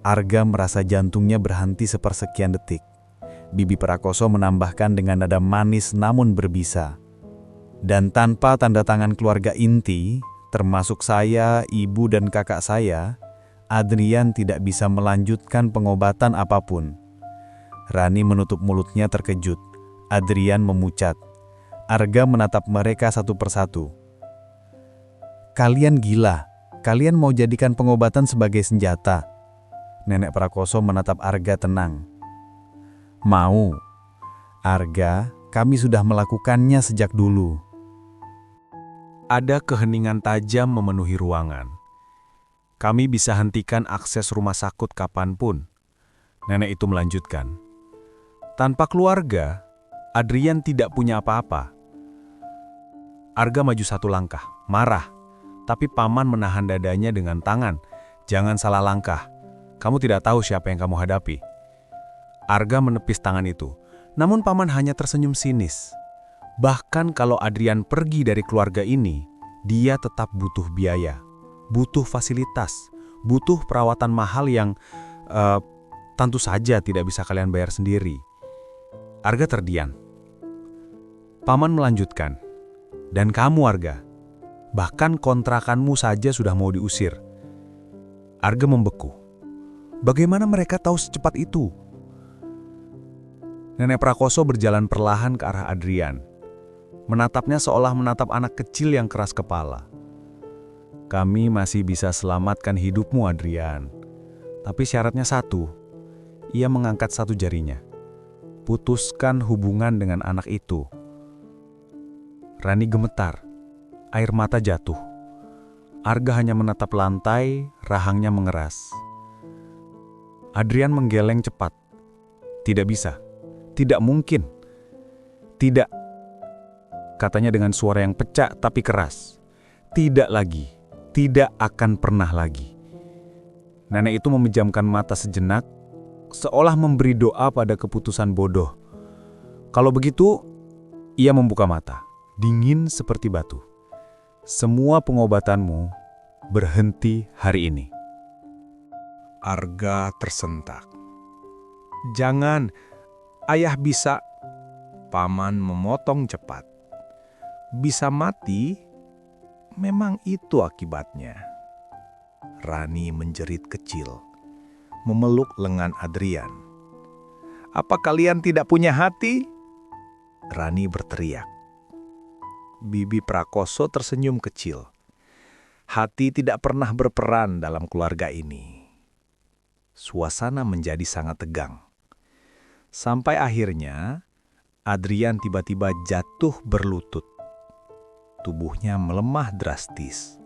Arga merasa jantungnya berhenti sepersekian detik. Bibi Prakoso menambahkan dengan nada manis namun berbisa. Dan tanpa tanda tangan keluarga inti, termasuk saya, ibu dan kakak saya, Adrian tidak bisa melanjutkan pengobatan apapun. Rani menutup mulutnya terkejut. Adrian memucat. Arga menatap mereka satu persatu. "Kalian gila. Kalian mau jadikan pengobatan sebagai senjata?" Nenek Prakoso menatap Arga tenang. "Mau. Arga, kami sudah melakukannya sejak dulu." Ada keheningan tajam memenuhi ruangan. Kami bisa hentikan akses rumah sakit kapanpun. Nenek itu melanjutkan. Tanpa keluarga, Adrian tidak punya apa-apa. Arga maju satu langkah, marah. Tapi paman menahan dadanya dengan tangan. "Jangan salah langkah. Kamu tidak tahu siapa yang kamu hadapi." Arga menepis tangan itu. Namun paman hanya tersenyum sinis. Bahkan kalau Adrian pergi dari keluarga ini, dia tetap butuh biaya, butuh fasilitas, butuh perawatan mahal yang tentu saja tidak bisa kalian bayar sendiri. Arga terdiam. Paman melanjutkan, "Dan kamu Arga, bahkan kontrakanmu saja sudah mau diusir." Arga membeku. Bagaimana mereka tahu secepat itu? Nenek Prakoso berjalan perlahan ke arah Adrian. Menatapnya seolah menatap anak kecil yang keras kepala. "Kami masih bisa selamatkan hidupmu, Adrian. Tapi syaratnya satu." Ia mengangkat satu jarinya. "Putuskan hubungan dengan anak itu." Rani gemetar. Air mata jatuh. Arga hanya menatap lantai, rahangnya mengeras. Adrian menggeleng cepat. "Tidak bisa. Tidak mungkin. Tidak," katanya dengan suara yang pecah tapi keras. "Tidak lagi. Tidak akan pernah lagi." Nenek itu memejamkan mata sejenak, seolah memberi doa pada keputusan bodoh. Kalau begitu, ia membuka mata, dingin seperti batu. "Semua pengobatanmu berhenti hari ini." Arga tersentak. "Jangan, ayah bisa..." Paman memotong cepat. "Bisa mati, memang itu akibatnya." Rani menjerit kecil, memeluk lengan Adrian. "Apa kalian tidak punya hati?" Rani berteriak. Bibi Prakoso tersenyum kecil. "Hati tidak pernah berperan dalam keluarga ini." Suasana menjadi sangat tegang. Sampai akhirnya, Adrian tiba-tiba jatuh berlutut. Tubuhnya melemah drastis.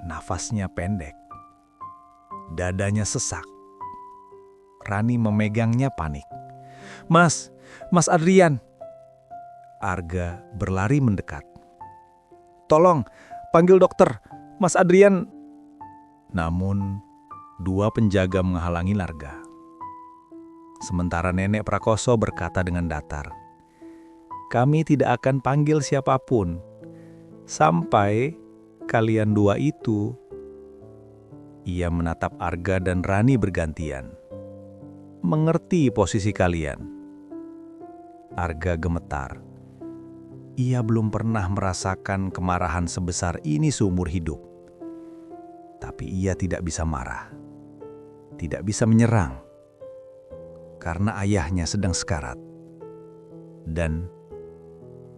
Nafasnya pendek. Dadanya sesak. Rani memegangnya panik. Mas Adrian!" Arga berlari mendekat. "Tolong, panggil dokter. Mas Adrian..." Namun, dua penjaga menghalangi Arga. Sementara Nenek Prakoso berkata dengan datar, "Kami tidak akan panggil siapapun sampai kalian dua itu..." Ia menatap Arga dan Rani bergantian. "Mengerti posisi kalian." Arga gemetar. Ia belum pernah merasakan kemarahan sebesar ini seumur hidup. Tapi ia tidak bisa marah. Tidak bisa menyerang. Karena ayahnya sedang sekarat. Dan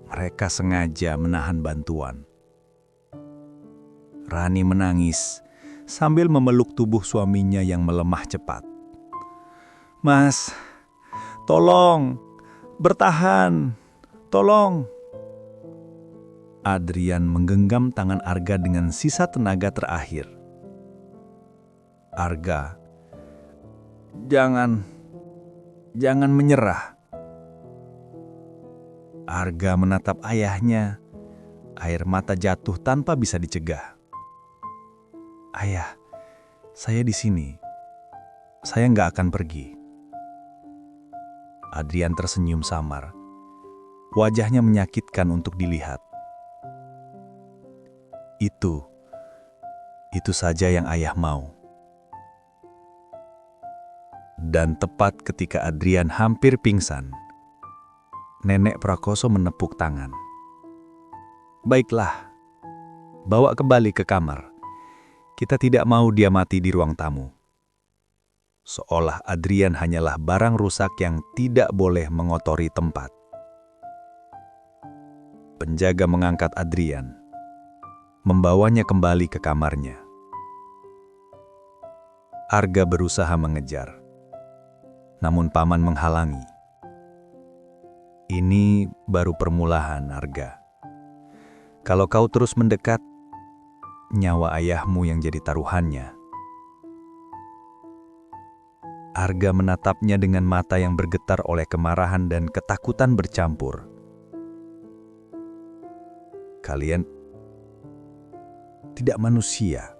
mereka sengaja menahan bantuan. Rani menangis sambil memeluk tubuh suaminya yang melemah cepat. "Mas, tolong, bertahan, tolong." Adrian menggenggam tangan Arga dengan sisa tenaga terakhir. "Arga, jangan menyerah." Arga menatap ayahnya, Air mata jatuh tanpa bisa dicegah. "Ayah, saya di sini. Saya nggak akan pergi." Adrian tersenyum samar. Wajahnya menyakitkan untuk dilihat. Itu saja yang ayah mau. Dan tepat ketika Adrian hampir pingsan, Nenek Prakoso menepuk tangan. "Baiklah, bawa kembali ke kamar. Kita tidak mau dia mati di ruang tamu." Seolah Adrian hanyalah barang rusak yang tidak boleh mengotori tempat. Penjaga mengangkat Adrian, membawanya kembali ke kamarnya. Arga berusaha mengejar, namun paman menghalangi. "Ini baru permulaan, Arga. Kalau kau terus mendekat, nyawa ayahmu yang jadi taruhannya." Arga menatapnya dengan mata yang bergetar oleh kemarahan dan ketakutan bercampur. "Kalian tidak manusia."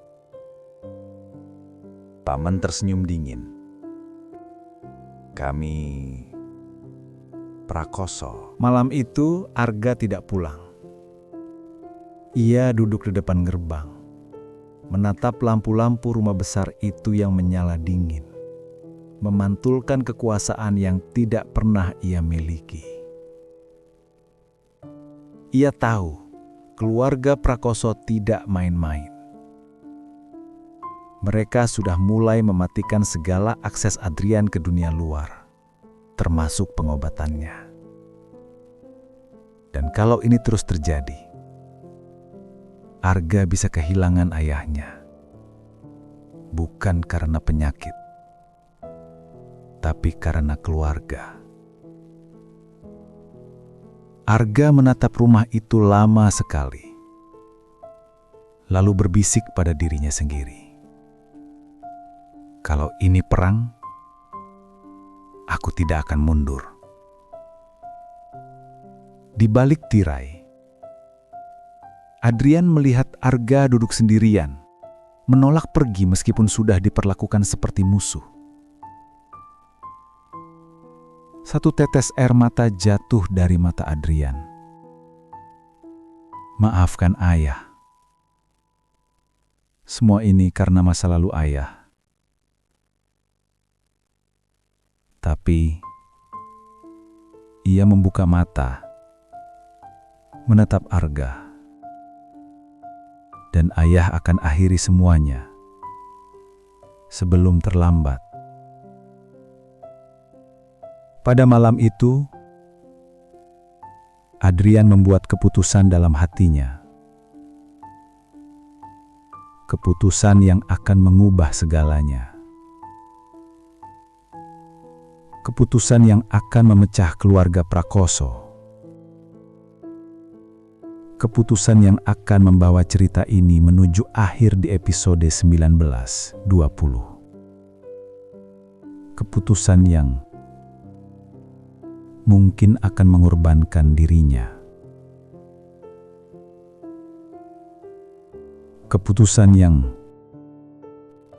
Paman tersenyum dingin. "Kami Prakoso." Malam itu Arga tidak pulang. Ia duduk di depan gerbang, menatap lampu-lampu rumah besar itu yang menyala dingin, memantulkan kekuasaan yang tidak pernah ia miliki. Ia tahu keluarga Prakoso tidak main-main. Mereka sudah mulai mematikan segala akses Adrian ke dunia luar, termasuk pengobatannya. Dan kalau ini terus terjadi, Arga bisa kehilangan ayahnya. Bukan karena penyakit, tapi karena keluarga. Arga menatap rumah itu lama sekali, lalu berbisik pada dirinya sendiri. Kalau ini perang, aku tidak akan mundur. Di balik tirai, Adrian melihat Arga duduk sendirian, menolak pergi meskipun sudah diperlakukan seperti musuh. Satu tetes air mata jatuh dari mata Adrian. "Maafkan ayah. Semua ini karena masa lalu ayah. Tapi ia membuka mata, menatap Arga. Dan ayah akan akhiri semuanya sebelum terlambat." Pada malam itu, Adrian membuat keputusan dalam hatinya. Keputusan yang akan mengubah segalanya. Keputusan yang akan memecah keluarga Prakoso. Keputusan yang akan membawa cerita ini menuju akhir di episode 19-20. Keputusan yang mungkin akan mengorbankan dirinya. Keputusan yang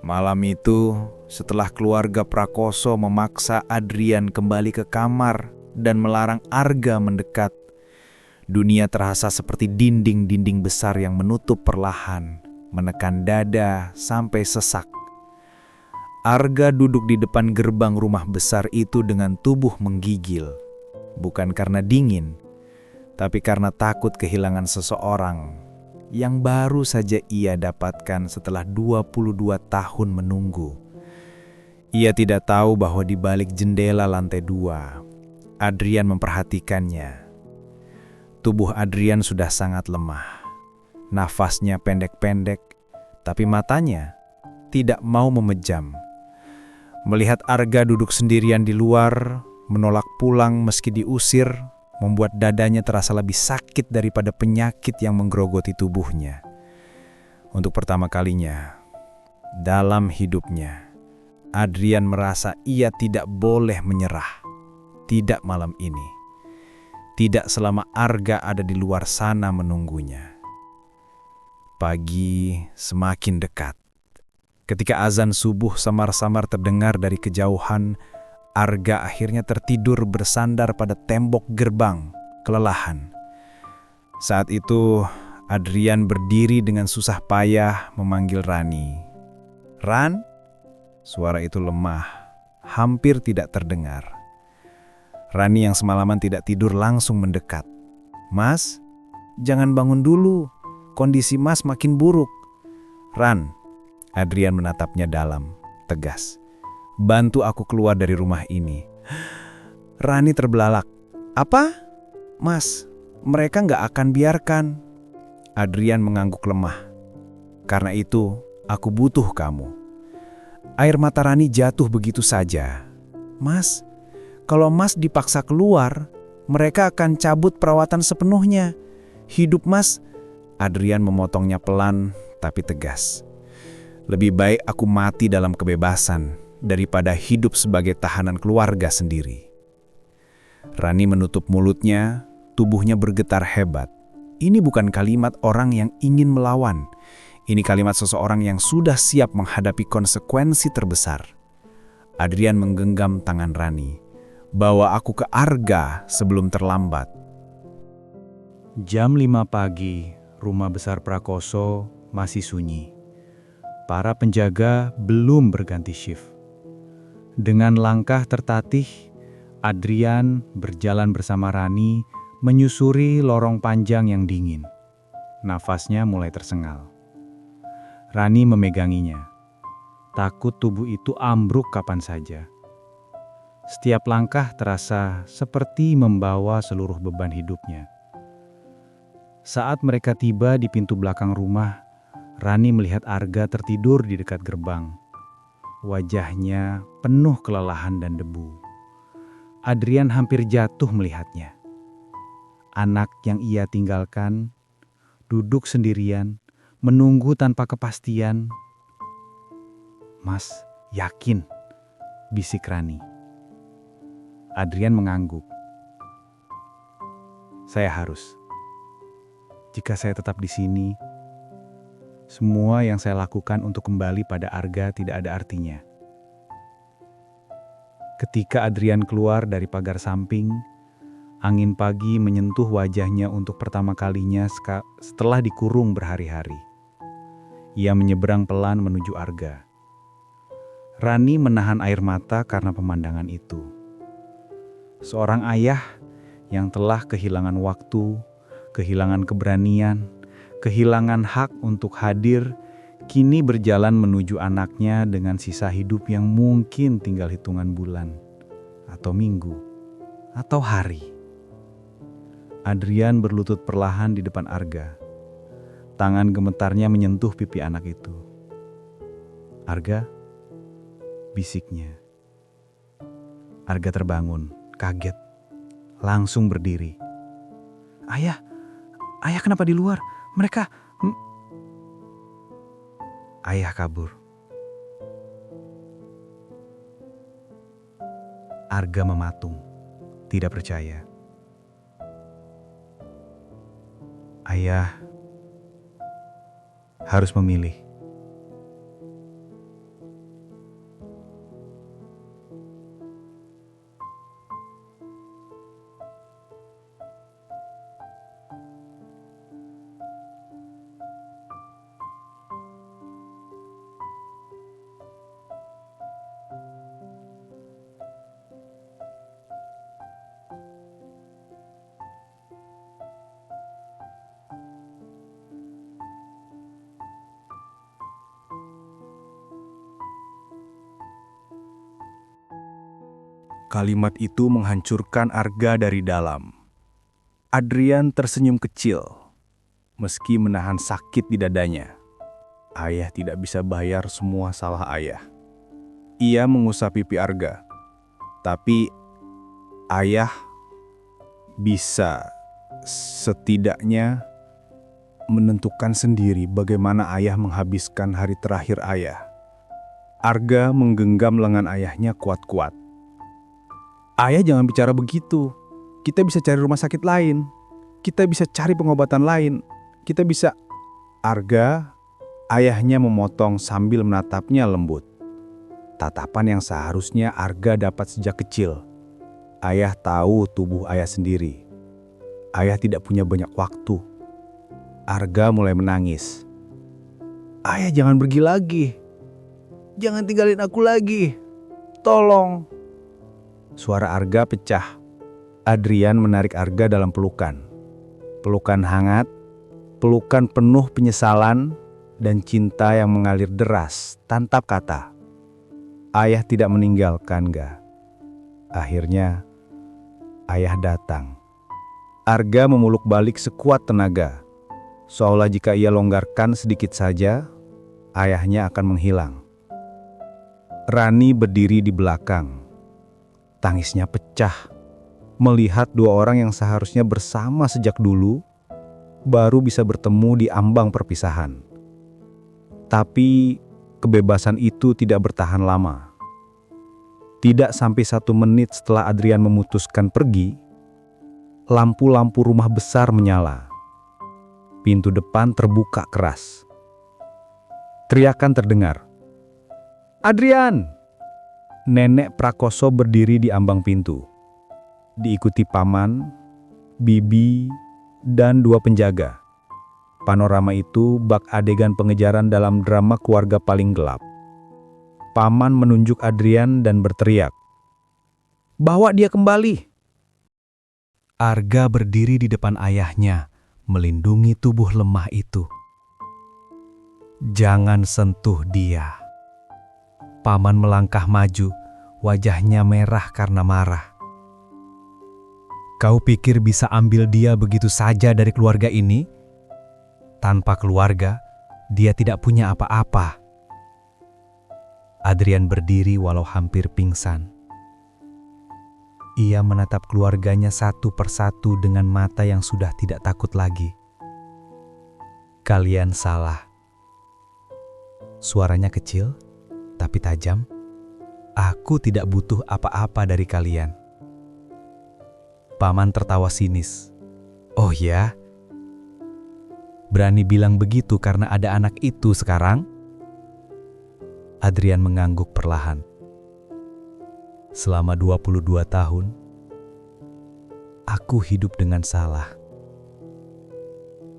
Malam itu, setelah keluarga Prakoso memaksa Adrian kembali ke kamar dan melarang Arga mendekat, dunia terasa seperti dinding-dinding besar yang menutup perlahan, menekan dada sampai sesak. Arga duduk di depan gerbang rumah besar itu dengan tubuh menggigil. Bukan karena dingin, tapi karena takut kehilangan seseorang yang baru saja ia dapatkan setelah 22 tahun menunggu. Ia tidak tahu bahwa di balik jendela lantai 2, Adrian memperhatikannya. Tubuh Adrian sudah sangat lemah. Nafasnya pendek-pendek, tapi matanya tidak mau memejam. Melihat Arga duduk sendirian di luar, menolak pulang meski diusir, membuat dadanya terasa lebih sakit daripada penyakit yang menggerogoti tubuhnya. Untuk pertama kalinya dalam hidupnya, Adrian merasa ia tidak boleh menyerah. Tidak malam ini, Tidak selama Arga ada di luar sana menunggunya. Pagi semakin dekat. Ketika azan subuh samar-samar terdengar dari kejauhan, Arga akhirnya tertidur bersandar pada tembok gerbang, kelelahan. Saat itu, Adrian berdiri dengan susah payah memanggil Rani. "Ran?" Suara itu lemah, hampir tidak terdengar. Rani yang semalaman tidak tidur langsung mendekat. "Mas, jangan bangun dulu. Kondisi Mas makin buruk." "Ran," Adrian menatapnya dalam, tegas. "Bantu aku keluar dari rumah ini." Rani terbelalak. "Apa? Mas, mereka nggak akan biarkan." Adrian mengangguk lemah. "Karena itu, aku butuh kamu." Air mata Rani jatuh begitu saja. "Mas, kalau Mas dipaksa keluar, mereka akan cabut perawatan sepenuhnya. Hidup Mas..." Adrian memotongnya pelan tapi tegas. "Lebih baik aku mati dalam kebebasan daripada hidup sebagai tahanan keluarga sendiri." Rani menutup mulutnya, tubuhnya bergetar hebat. Ini bukan kalimat orang yang ingin melawan. Ini kalimat seseorang yang sudah siap menghadapi konsekuensi terbesar. Adrian menggenggam tangan Rani. "Bawa aku ke Arga sebelum terlambat." Jam 5 pagi, rumah besar Prakoso masih sunyi. Para penjaga belum berganti shift. Dengan langkah tertatih, Adrian berjalan bersama Rani menyusuri lorong panjang yang dingin. Nafasnya mulai tersengal. Rani memeganginya. Takut tubuh itu ambruk kapan saja. Setiap langkah terasa seperti membawa seluruh beban hidupnya. Saat mereka tiba di pintu belakang rumah, Rani melihat Arga tertidur di dekat gerbang. Wajahnya penuh kelelahan dan debu. Adrian hampir jatuh melihatnya. Anak yang ia tinggalkan, duduk sendirian, menunggu tanpa kepastian. "Mas, yakin?" bisik Rani. Adrian mengangguk. "Saya harus. Jika saya tetap di sini, semua yang saya lakukan untuk kembali pada Arga tidak ada artinya." Ketika Adrian keluar dari pagar samping, angin pagi menyentuh wajahnya untuk pertama kalinya setelah dikurung berhari-hari. Ia menyeberang pelan menuju Arga. Rani menahan air mata karena pemandangan itu. Seorang ayah yang telah kehilangan waktu, kehilangan keberanian, kehilangan hak untuk hadir, kini berjalan menuju anaknya dengan sisa hidup yang mungkin tinggal hitungan bulan, atau minggu, atau hari. Adrian berlutut perlahan di depan Arga. Tangan gemetarnya menyentuh pipi anak itu. "Arga?" bisiknya. Arga terbangun, kaget, langsung berdiri. Ayah kenapa di luar? Mereka..." Ayah kabur. Arga mematung, tidak percaya. Ayah harus memilih. Kalimat itu menghancurkan Arga dari dalam. Adrian tersenyum kecil, meski menahan sakit di dadanya. Ayah tidak bisa bayar semua salah ayah. Ia mengusap pipi Arga. Tapi ayah bisa setidaknya menentukan sendiri bagaimana ayah menghabiskan hari terakhir ayah. Arga menggenggam lengan ayahnya kuat-kuat. "Ayah jangan bicara begitu. Kita bisa cari rumah sakit lain. Kita bisa cari pengobatan lain. Kita bisa... Arga, ayahnya memotong sambil menatapnya lembut. Tatapan yang seharusnya Arga dapat sejak kecil. Ayah tahu tubuh ayah sendiri. Ayah tidak punya banyak waktu. Arga mulai menangis. Ayah, jangan pergi lagi. Jangan tinggalin aku lagi. Tolong. Suara Arga pecah. Adrian menarik Arga dalam pelukan. Pelukan hangat, pelukan penuh penyesalan dan cinta yang mengalir deras tanpa kata. Ayah tidak meninggalkan Ga. Akhirnya, ayah datang. Arga memeluk balik sekuat tenaga. Seolah jika ia longgarkan sedikit saja, ayahnya akan menghilang. Rani berdiri di belakang. Tangisnya pecah. Melihat dua orang yang seharusnya bersama sejak dulu, baru bisa bertemu di ambang perpisahan. Tapi kebebasan itu tidak bertahan lama. Tidak sampai 1 menit setelah Adrian memutuskan pergi, lampu-lampu rumah besar menyala. Pintu depan terbuka keras. Teriakan terdengar. "Adrian!" Nenek Prakoso berdiri di ambang pintu. Diikuti paman, bibi, dan 2 penjaga. Panorama itu bak adegan pengejaran dalam drama keluarga paling gelap. Paman menunjuk Adrian dan berteriak, "Bawa dia kembali!" Arga berdiri di depan ayahnya, melindungi tubuh lemah itu. "Jangan sentuh dia." Paman melangkah maju, wajahnya merah karena marah. "Kau pikir bisa ambil dia begitu saja dari keluarga ini? Tanpa keluarga, dia tidak punya apa-apa." Adrian berdiri walau hampir pingsan. Ia menatap keluarganya satu persatu dengan mata yang sudah tidak takut lagi. "Kalian salah." Suaranya kecil, tapi tajam. "Aku tidak butuh apa-apa dari kalian." Paman tertawa sinis. "Oh ya? Berani bilang begitu karena ada anak itu sekarang?" Adrian mengangguk perlahan. "Selama 22 tahun, aku hidup dengan salah.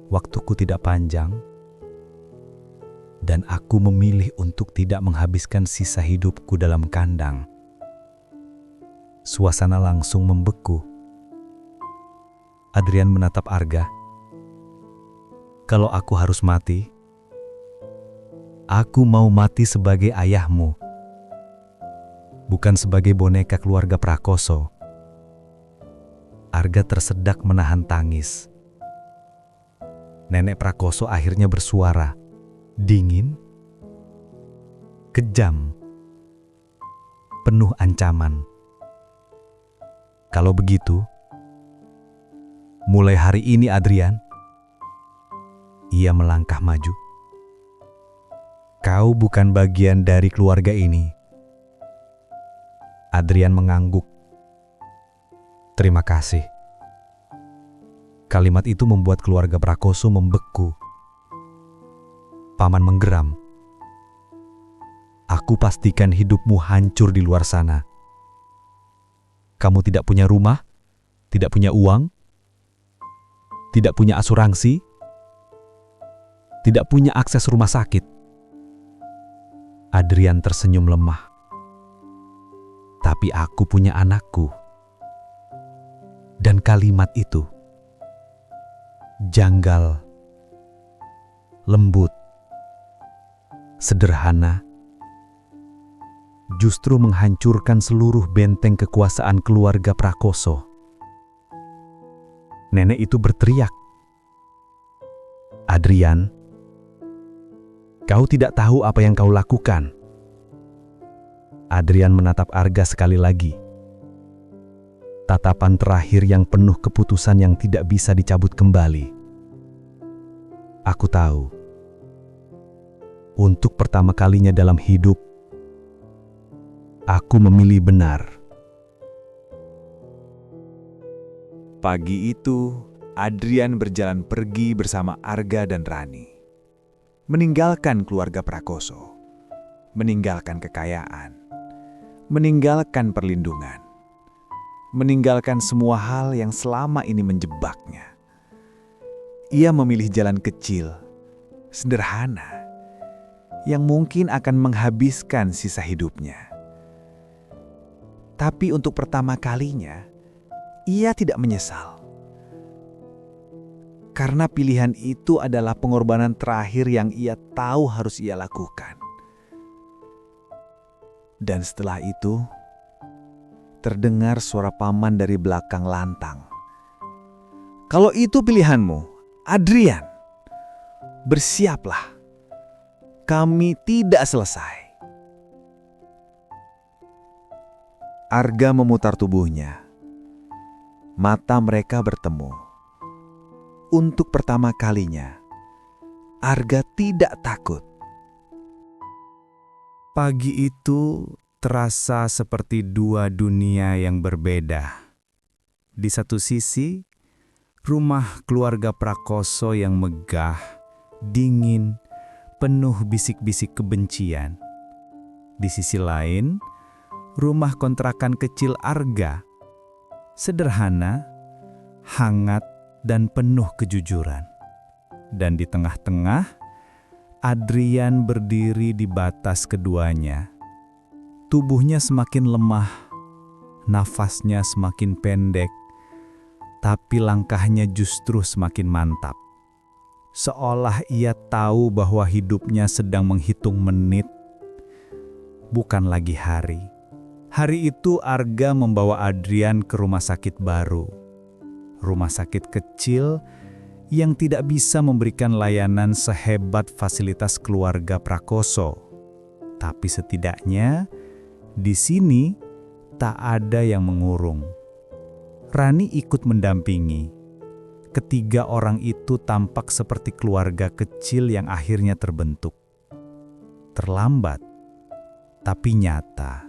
Waktuku tidak panjang, dan aku memilih untuk tidak menghabiskan sisa hidupku dalam kandang." Suasana langsung membeku. Adrian menatap Arga. "Kalau aku harus mati, aku mau mati sebagai ayahmu, bukan sebagai boneka keluarga Prakoso." Arga tersedak menahan tangis. Nenek Prakoso akhirnya bersuara, dingin, kejam, penuh ancaman. "Kalau begitu, mulai hari ini Adrian," ia melangkah maju, "kau bukan bagian dari keluarga ini." Adrian mengangguk. "Terima kasih." Kalimat itu membuat keluarga Prakoso membeku. Paman menggeram. "Aku pastikan hidupmu hancur di luar sana. Kamu tidak punya rumah, tidak punya uang, tidak punya asuransi, tidak punya akses rumah sakit." Adrian tersenyum lemah. "Tapi aku punya anakku." Dan kalimat itu janggal, lembut, sederhana, justru menghancurkan seluruh benteng kekuasaan keluarga Prakoso. Nenek itu berteriak, "Adrian, kau tidak tahu apa yang kau lakukan." Adrian menatap Arga sekali lagi. Tatapan terakhir yang penuh keputusan yang tidak bisa dicabut kembali. "Aku tahu. Untuk pertama kalinya dalam hidup, aku memilih benar." Pagi itu, Adrian berjalan pergi bersama Arga dan Rani. Meninggalkan keluarga Prakoso, meninggalkan kekayaan, meninggalkan perlindungan, meninggalkan semua hal yang selama ini menjebaknya. Ia memilih jalan kecil, sederhana, yang mungkin akan menghabiskan sisa hidupnya. Tapi untuk pertama kalinya, ia tidak menyesal. Karena pilihan itu adalah pengorbanan terakhir yang ia tahu harus ia lakukan. Dan setelah itu, terdengar suara paman dari belakang lantang. Kalau itu pilihanmu, Adrian, bersiaplah. Kami tidak selesai. Arga memutar tubuhnya. Mata mereka bertemu. Untuk pertama kalinya, Arga tidak takut. Pagi itu terasa seperti dua dunia yang berbeda. Di satu sisi, rumah keluarga Prakoso yang megah, dingin, penuh bisik-bisik kebencian. Di sisi lain, rumah kontrakan kecil Arga, sederhana, hangat, dan penuh kejujuran. Dan di tengah-tengah, Adrian berdiri di batas keduanya. Tubuhnya semakin lemah, nafasnya semakin pendek, tapi langkahnya justru semakin mantap. Seolah ia tahu bahwa hidupnya sedang menghitung menit, bukan lagi hari. Hari itu Arga membawa Adrian ke rumah sakit baru. Rumah sakit kecil yang tidak bisa memberikan layanan sehebat fasilitas keluarga Prakoso. Tapi setidaknya di sini tak ada yang mengurung. Rani ikut mendampingi. Ketiga orang itu tampak seperti keluarga kecil yang akhirnya terbentuk. Terlambat, tapi nyata.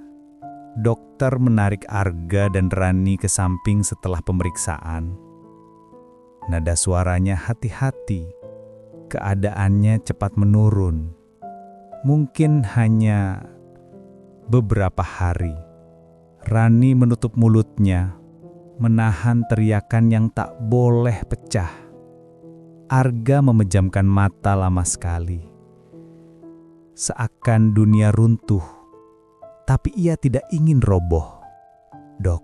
Dokter menarik Arga dan Rani ke samping setelah pemeriksaan. Nada suaranya hati-hati. Keadaannya cepat menurun. Mungkin hanya beberapa hari. Rani menutup mulutnya, menahan teriakan yang tak boleh pecah. Arga memejamkan mata lama sekali. Seakan dunia runtuh. Tapi ia tidak ingin roboh. "Dok,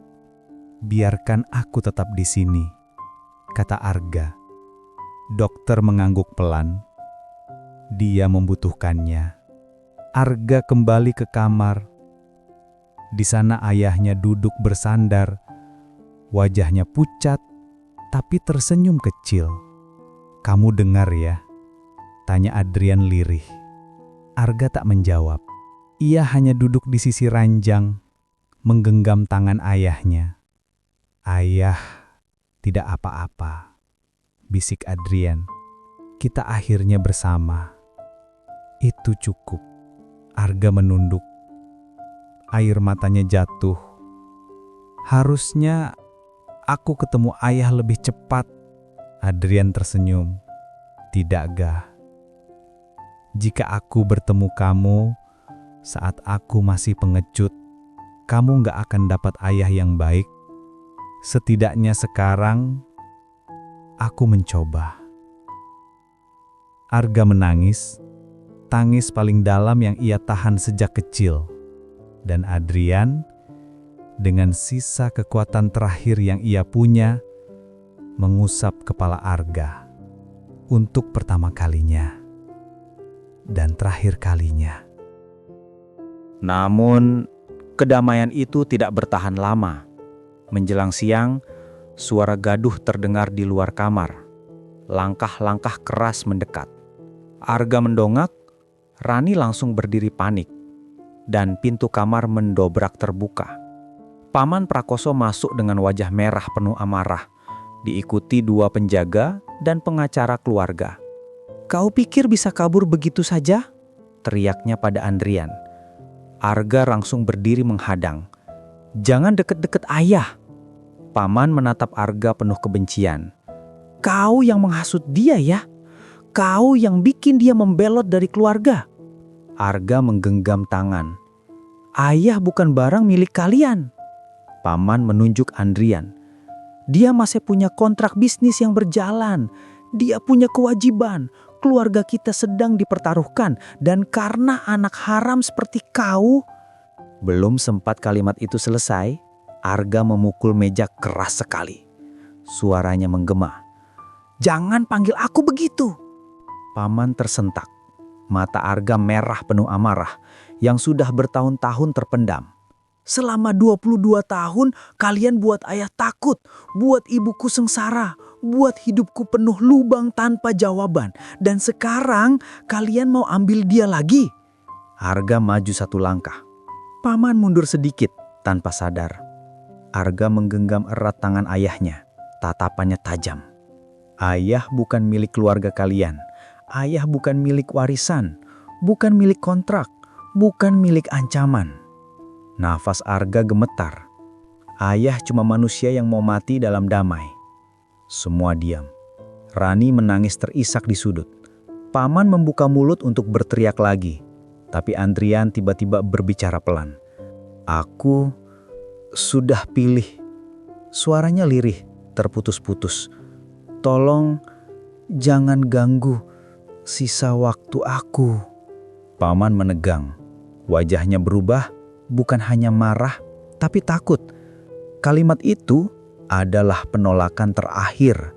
biarkan aku tetap di sini," kata Arga. Dokter mengangguk pelan. Dia membutuhkannya. Arga kembali ke kamar. Di sana ayahnya duduk bersandar. Wajahnya pucat, tapi tersenyum kecil. "Kamu dengar ya?" tanya Adrian lirih. Arga tak menjawab. Ia hanya duduk di sisi ranjang, menggenggam tangan ayahnya. "Ayah, tidak apa-apa," bisik Adrian. "Kita akhirnya bersama. Itu cukup." Arga menunduk. Air matanya jatuh. "Harusnya aku ketemu ayah lebih cepat." Adrian tersenyum. "Tidak, Gah. Jika aku bertemu kamu saat aku masih pengecut, kamu gak akan dapat ayah yang baik. Setidaknya sekarang, aku mencoba." Arga menangis, tangis paling dalam yang ia tahan sejak kecil. Dan Adrian, dengan sisa kekuatan terakhir yang ia punya, mengusap kepala Arga. Untuk pertama kalinya. Dan terakhir kalinya. Namun, kedamaian itu tidak bertahan lama. Menjelang siang, suara gaduh terdengar di luar kamar. Langkah-langkah keras mendekat. Arga mendongak, Rani langsung berdiri panik. Dan pintu kamar mendobrak terbuka. Paman Prakoso masuk dengan wajah merah penuh amarah, diikuti dua penjaga dan pengacara keluarga. "Kau pikir bisa kabur begitu saja?" teriaknya pada Adrian. Arga langsung berdiri menghadang. "Jangan deket-deket ayah." Paman menatap Arga penuh kebencian. Kau yang menghasut dia ya? Kau yang bikin dia membelot dari keluarga? Arga menggenggam tangan. Ayah bukan barang milik kalian. Paman menunjuk Andrian. Dia masih punya kontrak bisnis yang berjalan. Dia punya kewajiban. Keluarga kita sedang dipertaruhkan. Dan karena anak haram seperti kau... Belum sempat kalimat itu selesai, Arga memukul meja keras sekali. Suaranya menggema. Jangan panggil aku begitu. Paman tersentak. Mata Arga merah penuh amarah yang sudah bertahun-tahun terpendam. Selama 22 tahun kalian buat ayah takut, buat ibuku sengsara, buat hidupku penuh lubang tanpa jawaban. Dan sekarang kalian mau ambil dia lagi? Arga maju satu langkah. Paman mundur sedikit tanpa sadar. Arga menggenggam erat tangan ayahnya. Tatapannya tajam. Ayah bukan milik keluarga kalian. Ayah bukan milik warisan. Bukan milik kontrak. Bukan milik ancaman. Nafas Arga gemetar. Ayah cuma manusia yang mau mati dalam damai. Semua diam. Rani menangis terisak di sudut. Paman membuka mulut untuk berteriak lagi. Tapi Andrian tiba-tiba berbicara pelan. Aku sudah pilih. Suaranya lirih, terputus-putus. Tolong jangan ganggu sisa waktu aku. Paman menegang. Wajahnya berubah, bukan hanya marah, tapi takut. Kalimat itu adalah penolakan terakhir.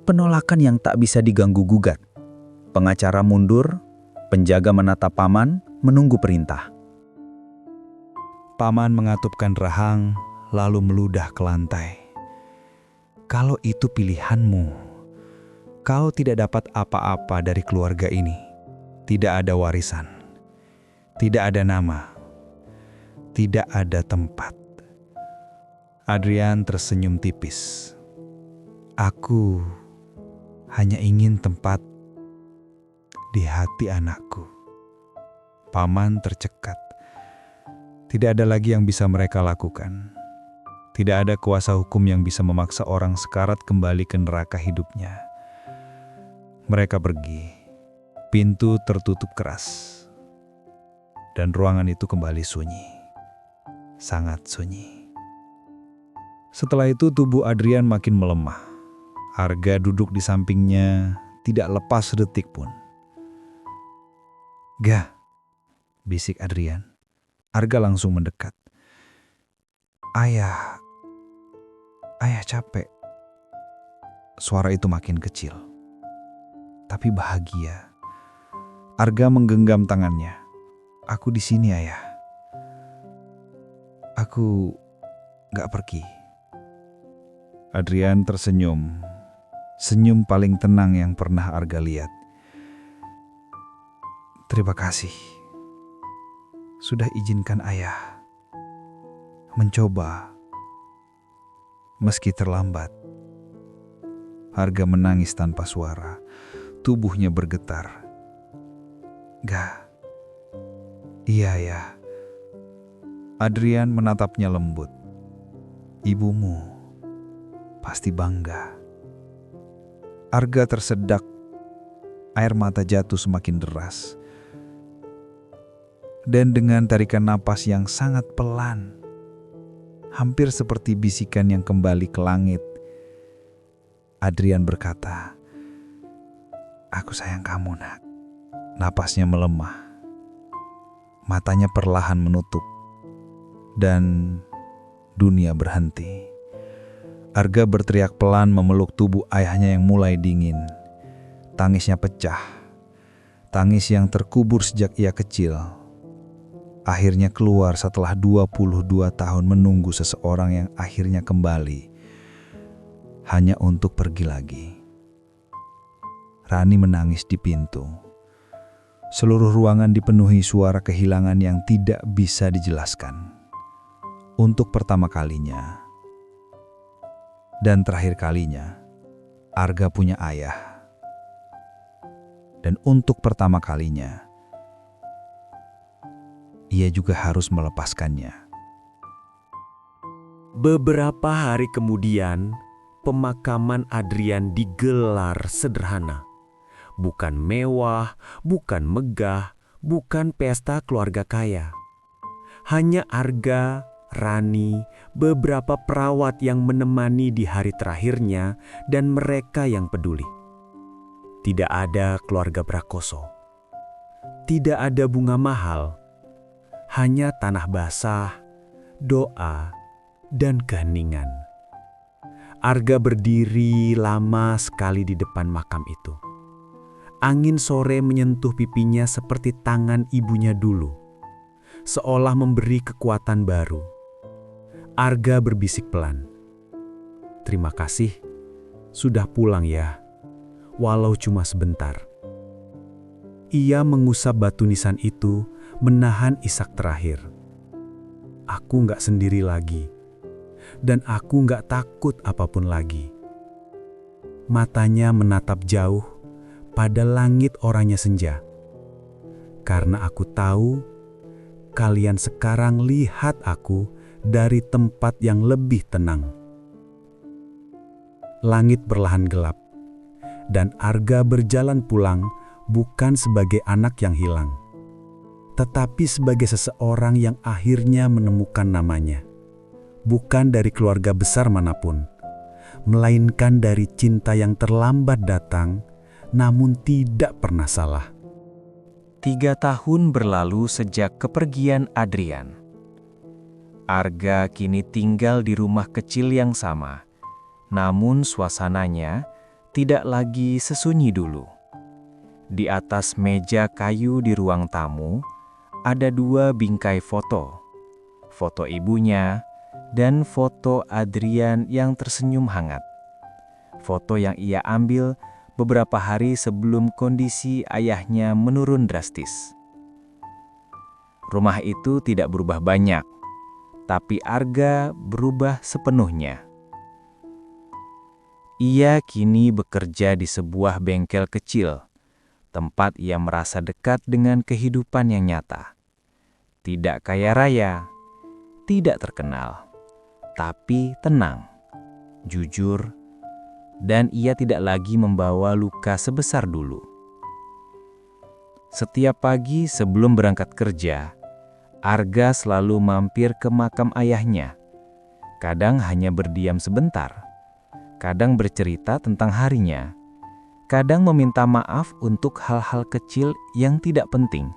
Penolakan yang tak bisa diganggu-gugat. Pengacara mundur. Penjaga menatap Paman, menunggu perintah. Paman mengatupkan rahang, lalu meludah ke lantai. Kalau itu pilihanmu, kau tidak dapat apa-apa dari keluarga ini. Tidak ada warisan, tidak ada nama, tidak ada tempat. Adrian tersenyum tipis. Aku hanya ingin tempat di hati anakku. Paman tercekat. Tidak ada lagi yang bisa mereka lakukan. Tidak ada kuasa hukum yang bisa memaksa orang sekarat kembali ke neraka hidupnya. Mereka pergi. Pintu tertutup keras. Dan ruangan itu kembali sunyi. Sangat sunyi. Setelah itu tubuh Adrian makin melemah. Arga duduk di sampingnya, tidak lepas sedetik pun. Ga, bisik Adrian. Arga langsung mendekat. Ayah capek. Suara itu makin kecil, tapi bahagia. Arga menggenggam tangannya. Aku di sini, Ayah. Aku gak pergi. Adrian tersenyum. Senyum paling tenang yang pernah Arga lihat. Terima kasih. Sudah izinkan ayah mencoba. Meski terlambat. Arga menangis tanpa suara. Tubuhnya bergetar. Gak. Iya ya. Adrian menatapnya lembut. Ibumu pasti bangga. Arga tersedak. Air mata jatuh semakin deras. Dan dengan tarikan napas yang sangat pelan, hampir seperti bisikan yang kembali ke langit, Adrian berkata, "Aku sayang kamu, Nak." Napasnya melemah. Matanya perlahan menutup. Dan dunia berhenti. Arga berteriak pelan memeluk tubuh ayahnya yang mulai dingin. Tangisnya pecah. Tangis yang terkubur sejak ia kecil. Akhirnya keluar setelah 22 tahun menunggu seseorang yang akhirnya kembali. Hanya untuk pergi lagi. Rani menangis di pintu. Seluruh ruangan dipenuhi suara kehilangan yang tidak bisa dijelaskan. Untuk pertama kalinya dan terakhir kalinya, Arga punya ayah. Dan untuk pertama kalinya, ia juga harus melepaskannya. Beberapa hari kemudian, pemakaman Adrian digelar sederhana. Bukan mewah, bukan megah, bukan pesta keluarga kaya. Hanya Arga, Rani, beberapa perawat yang menemani di hari terakhirnya, dan mereka yang peduli. Tidak ada keluarga Prakoso. Tidak ada bunga mahal. Hanya tanah basah, doa, dan keheningan. Arga berdiri lama sekali di depan makam itu. Angin sore menyentuh pipinya seperti tangan ibunya dulu, seolah memberi kekuatan baru. Arga berbisik pelan, "Terima kasih, sudah pulang ya, walau cuma sebentar." Ia mengusap batu nisan itu, menahan isak terakhir. "Aku nggak sendiri lagi, dan aku nggak takut apapun lagi." Matanya menatap jauh pada langit oranye senja. "Karena aku tahu, kalian sekarang lihat aku dari tempat yang lebih tenang." Langit perlahan gelap, dan Arga berjalan pulang bukan sebagai anak yang hilang, tetapi sebagai seseorang yang akhirnya menemukan namanya. Bukan dari keluarga besar manapun, melainkan dari cinta yang terlambat datang, namun tidak pernah salah. 3 tahun berlalu sejak kepergian Adrian. Arga kini tinggal di rumah kecil yang sama, namun suasananya tidak lagi sesunyi dulu. Di atas meja kayu di ruang tamu, ada 2 bingkai foto. Foto ibunya dan foto Adrian yang tersenyum hangat. Foto yang ia ambil beberapa hari sebelum kondisi ayahnya menurun drastis. Rumah itu tidak berubah banyak, tapi Arga berubah sepenuhnya. Ia kini bekerja di sebuah bengkel kecil, tempat ia merasa dekat dengan kehidupan yang nyata. Tidak kaya raya, tidak terkenal, tapi tenang, jujur, dan ia tidak lagi membawa luka sebesar dulu. Setiap pagi sebelum berangkat kerja, Arga selalu mampir ke makam ayahnya. Kadang hanya berdiam sebentar, kadang bercerita tentang harinya, kadang meminta maaf untuk hal-hal kecil yang tidak penting,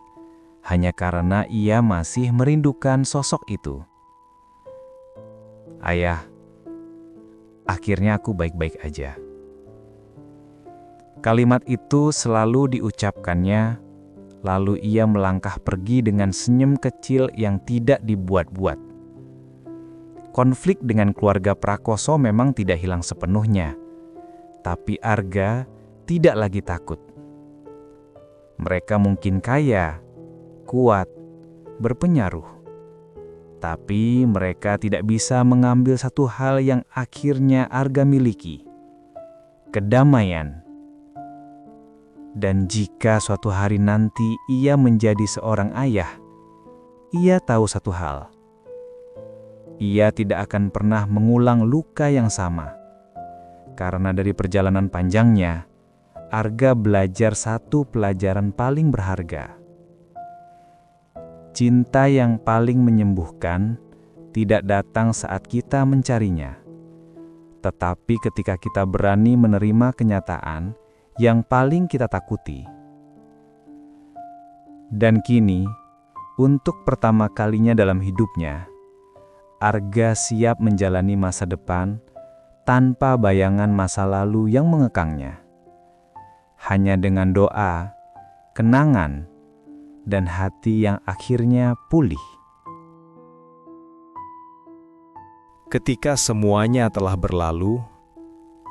hanya karena ia masih merindukan sosok itu. "Ayah, akhirnya aku baik-baik aja." Kalimat itu selalu diucapkannya, lalu ia melangkah pergi dengan senyum kecil yang tidak dibuat-buat. Konflik dengan keluarga Prakoso memang tidak hilang sepenuhnya, tapi Arga tidak lagi takut. Mereka mungkin kaya, kuat, berpengaruh, tapi mereka tidak bisa mengambil satu hal yang akhirnya Arga miliki: kedamaian. Dan jika suatu hari nanti ia menjadi seorang ayah, ia tahu satu hal: ia tidak akan pernah mengulang luka yang sama. Karena dari perjalanan panjangnya, Arga belajar satu pelajaran paling berharga. Cinta yang paling menyembuhkan tidak datang saat kita mencarinya, tetapi ketika kita berani menerima kenyataan yang paling kita takuti. Dan kini, untuk pertama kalinya dalam hidupnya, Arga siap menjalani masa depan tanpa bayangan masa lalu yang mengekangnya. Hanya dengan doa, kenangan, dan hati yang akhirnya pulih. Ketika semuanya telah berlalu,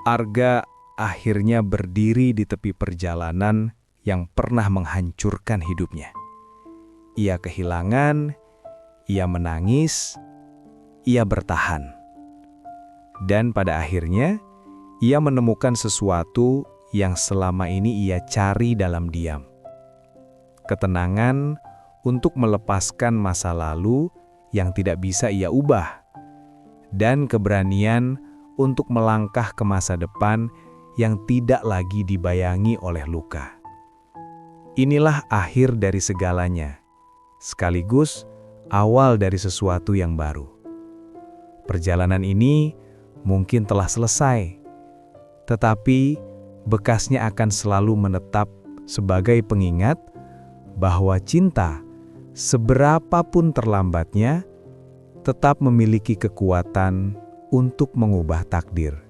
Arga akhirnya berdiri di tepi perjalanan yang pernah menghancurkan hidupnya. Ia kehilangan, ia menangis, ia bertahan. Dan pada akhirnya, ia menemukan sesuatu yang selama ini ia cari dalam diam. Ketenangan untuk melepaskan masa lalu yang tidak bisa ia ubah, dan keberanian untuk melangkah ke masa depan yang tidak lagi dibayangi oleh luka. Inilah akhir dari segalanya, sekaligus awal dari sesuatu yang baru. Perjalanan ini mungkin telah selesai, tetapi bekasnya akan selalu menetap sebagai pengingat bahwa cinta, seberapapun terlambatnya, tetap memiliki kekuatan untuk mengubah takdir.